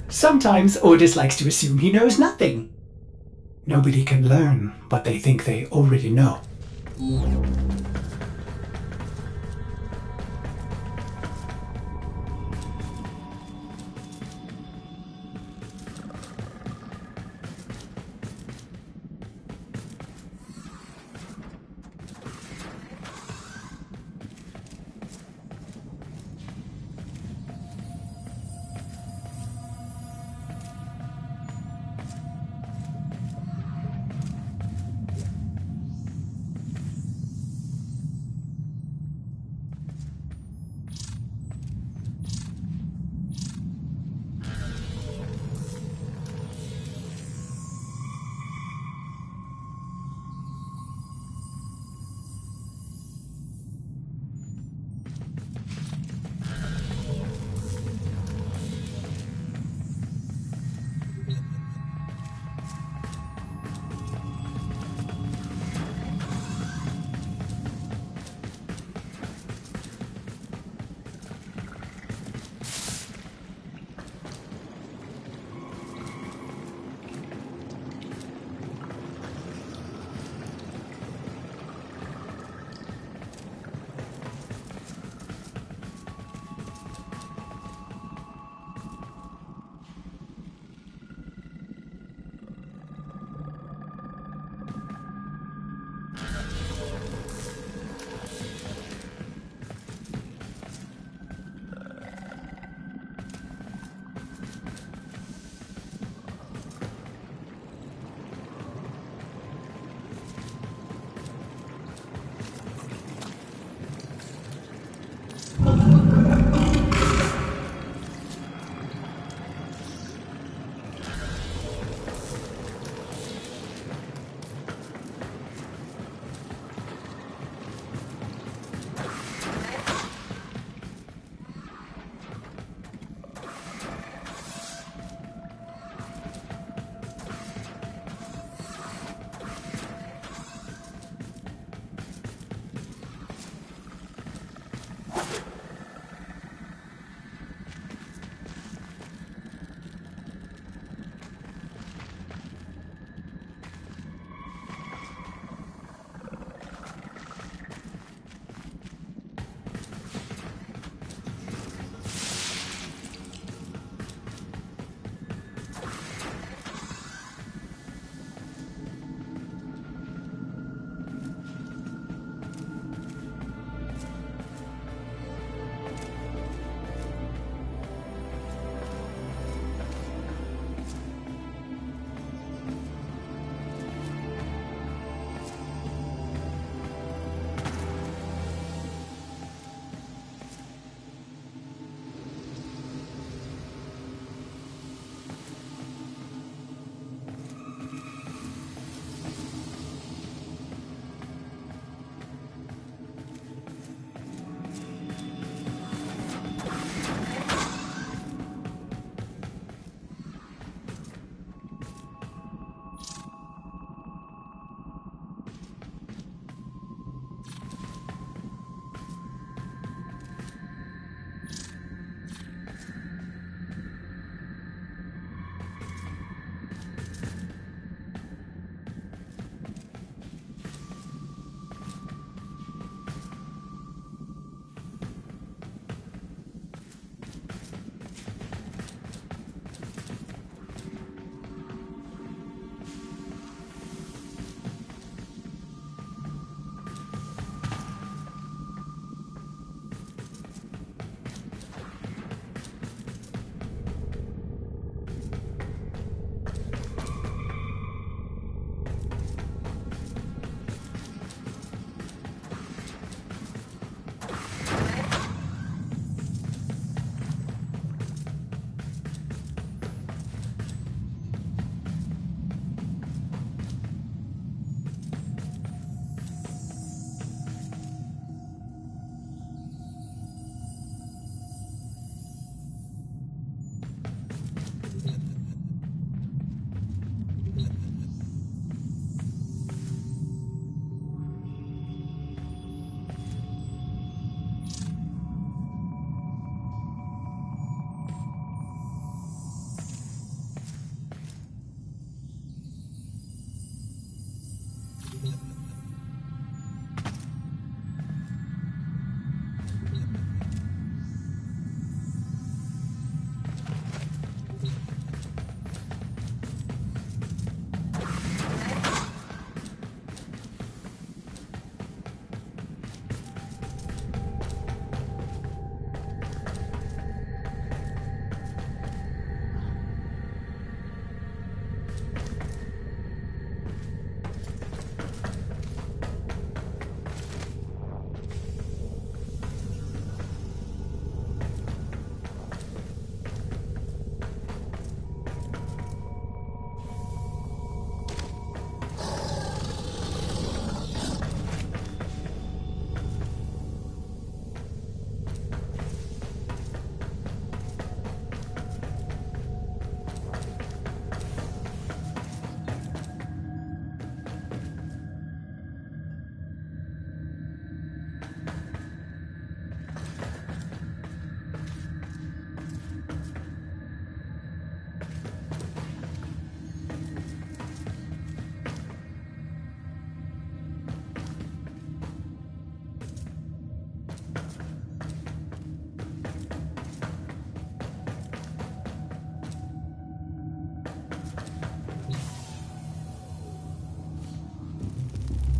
Sometimes Otis likes to assume he knows nothing. Nobody can learn what they think they already know.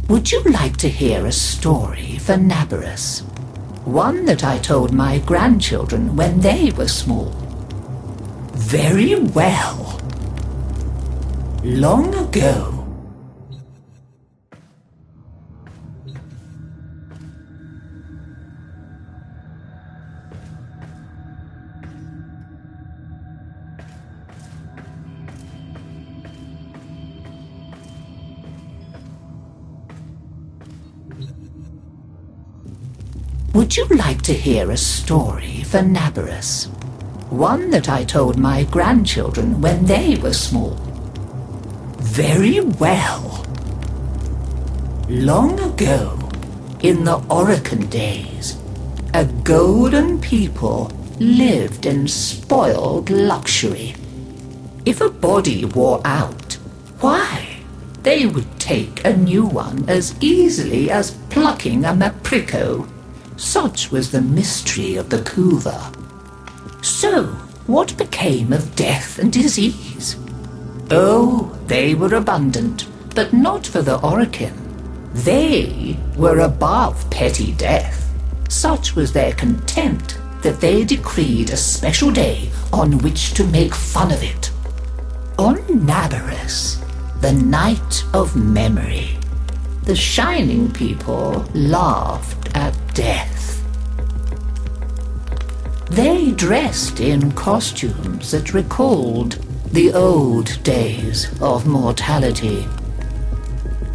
Would you like to hear a story for Nabarus? One that I told my grandchildren when they were small. Very well. Long ago, would you like to hear a story for Nabarus? One that I told my grandchildren when they were small. Very well. Long ago, in the Orokin days, a golden people lived in spoiled luxury. If a body wore out, why, they would take a new one as easily as plucking a maprico. Such was the mystery of the Kuva. So, what became of death and disease? Oh, they were abundant, but not for the Orokin. They were above petty death. Such was their contempt that they decreed a special day on which to make fun of it. On Nabarus, the night of memory, the Shining People laughed at death. They dressed in costumes that recalled the old days of mortality.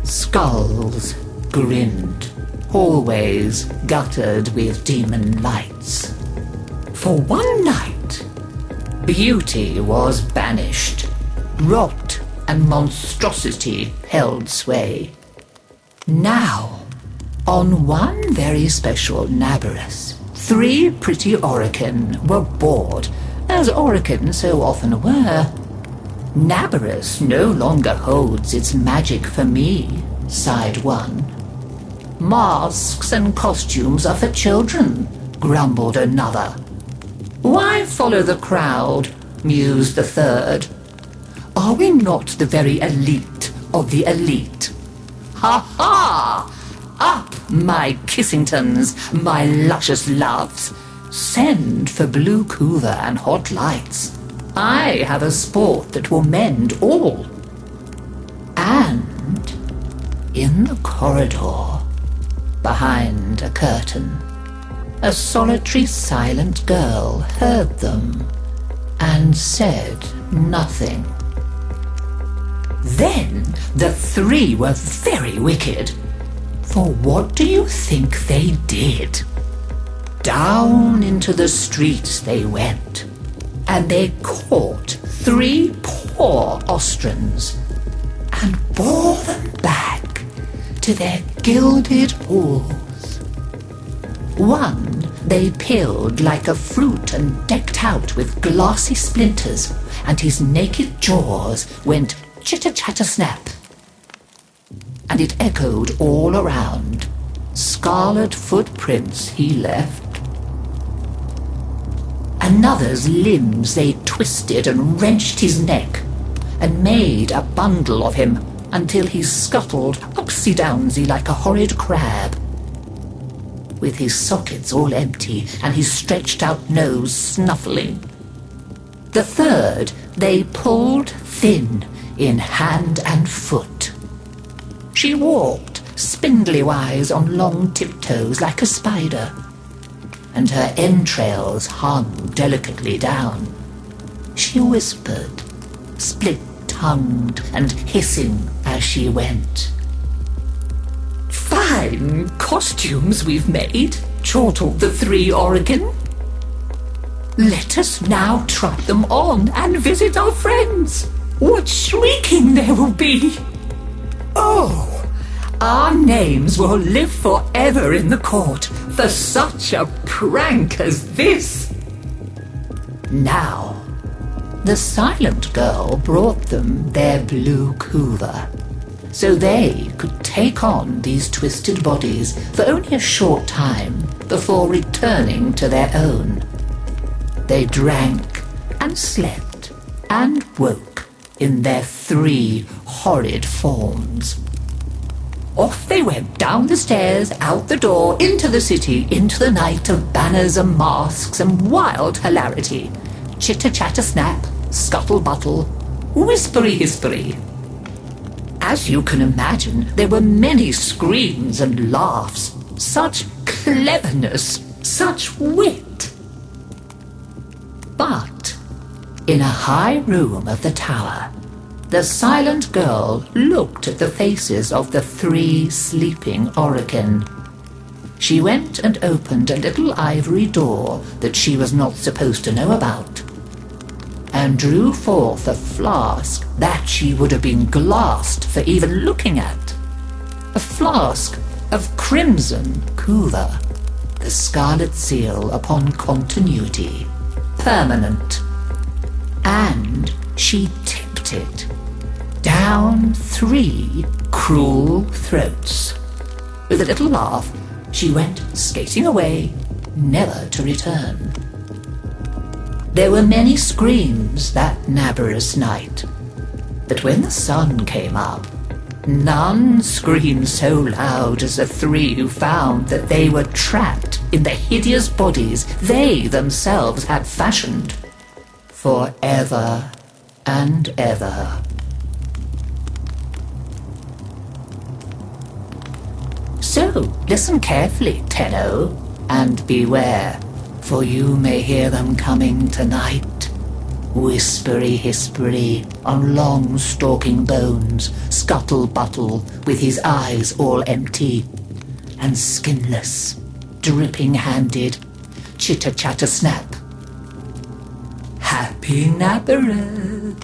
Skulls grinned, hallways guttered with demon lights. For one night, beauty was banished, rot and monstrosity held sway. Now, on one very special Nabarus, 3 pretty Orokin were bored, as Orokin so often were. Nabarus no longer holds its magic for me, sighed one. Masks and costumes are for children, grumbled another. Why follow the crowd, mused the third. Are we not the very elite of the elite? Ha ha! Up, my Kissingtons, my luscious loves. Send for blue Kuva and hot lights. I have a sport that will mend all. And in the corridor, behind a curtain, a solitary silent girl heard them and said nothing. Then the 3 were very wicked. For what do you think they did? Down into the streets they went, and they caught 3 poor Ostrans and bore them back to their gilded halls. One they peeled like a fruit and decked out with glassy splinters, and his naked jaws went chitter-chatter-snap. And it echoed all around. Scarlet footprints he left. Another's limbs they twisted and wrenched his neck, and made a bundle of him until he scuttled upsy-downsy like a horrid crab, with his sockets all empty and his stretched-out nose snuffling. The third they pulled thin in hand and foot. She walked, spindly-wise, on long tiptoes like a spider, and her entrails hung delicately down. She whispered, split-tongued and hissing as she went. Fine costumes we've made, chortled the 3 Orokin. Let us now try them on and visit our friends. What shrieking there will be! Oh, our names will live forever in the court for such a prank as this. Now, the silent girl brought them their blue Kuva, so they could take on these twisted bodies for only a short time before returning to their own. They drank and slept and woke in their 3 horrid forms. Off they went, down the stairs, out the door, into the city, into the night of banners and masks and wild hilarity. Chitter-chatter-snap, scuttle-buttle, whispery-hispery. As you can imagine, there were many screams and laughs. Such cleverness, such wit. But in a high room of the tower, the silent girl looked at the faces of the 3 sleeping Orokin. She went and opened a little ivory door that she was not supposed to know about, and drew forth a flask that she would have been glassed for even looking at. A flask of crimson Kuva, the scarlet seal upon continuity, permanent. And she tipped it down 3 cruel throats. With a little laugh, she went skating away, never to return. There were many screams that Nabarus night, but when the sun came up, none screamed so loud as the 3 who found that they were trapped in the hideous bodies they themselves had fashioned forever and ever. So, listen carefully, Tenno, and beware, for you may hear them coming tonight. Whispery-hispery on long stalking bones, scuttle-buttle with his eyes all empty, and skinless, dripping-handed, chitter-chatter-snap. Happy Nabarus!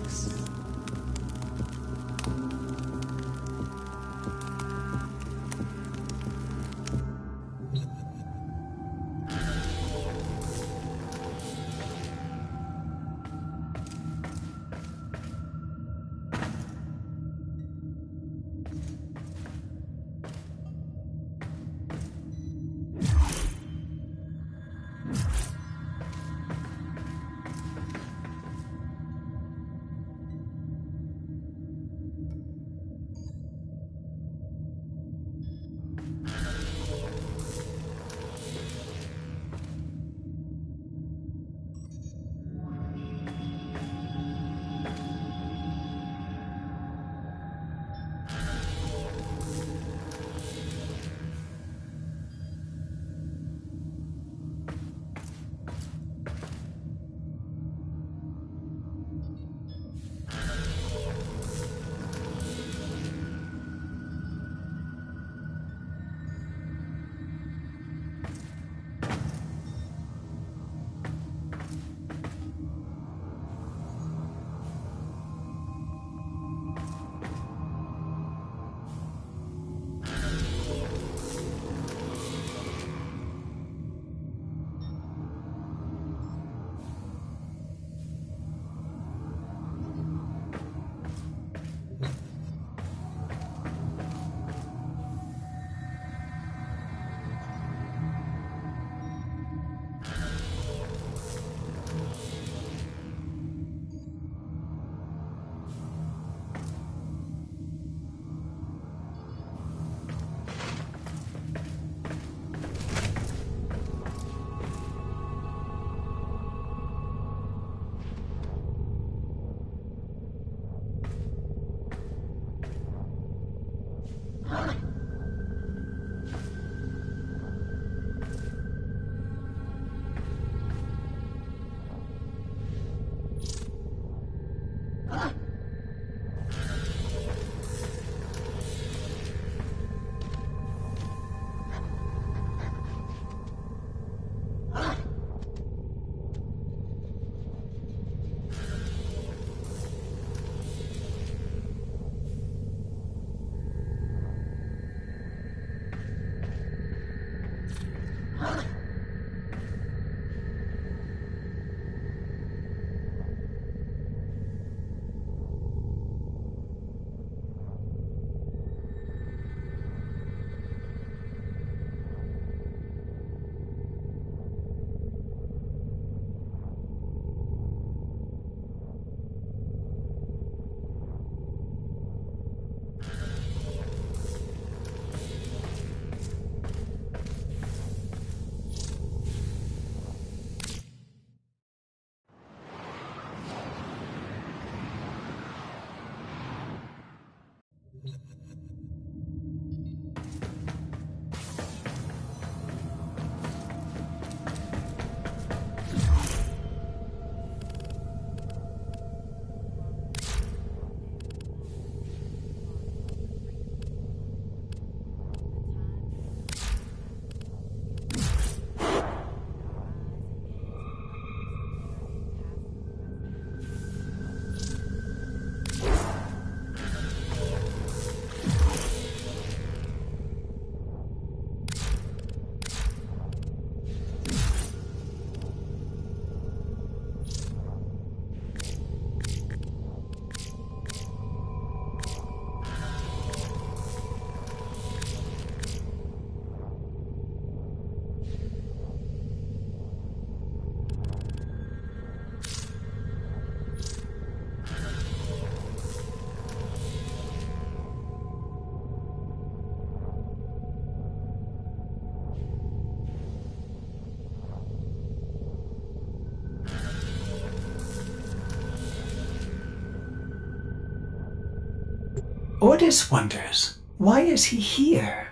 Ordis wonders, why is he here?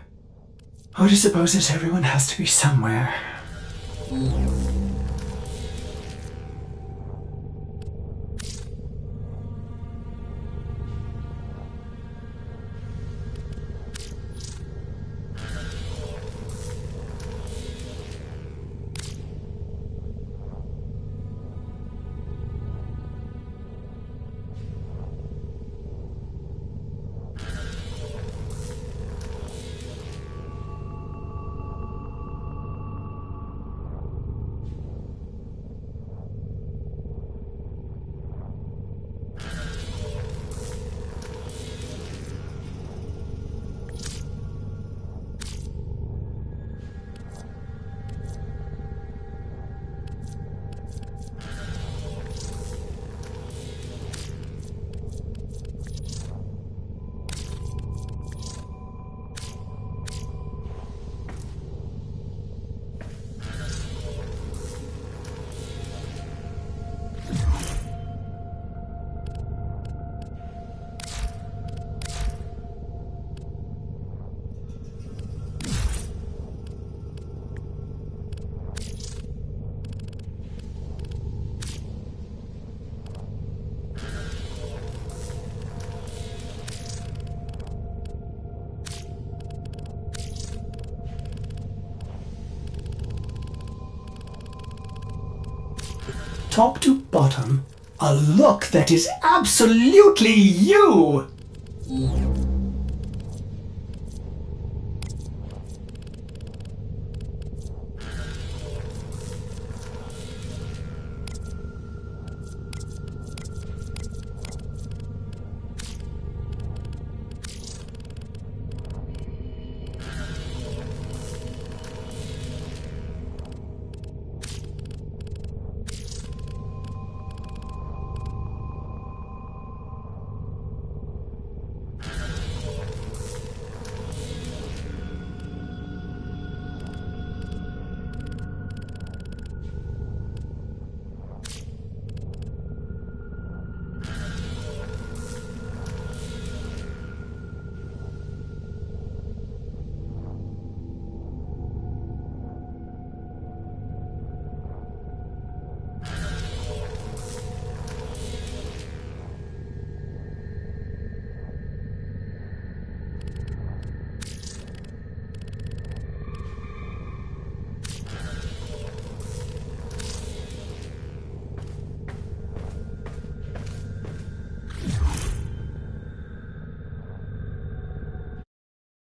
Ordis supposes everyone has to be somewhere. Top to bottom, a look that is absolutely you!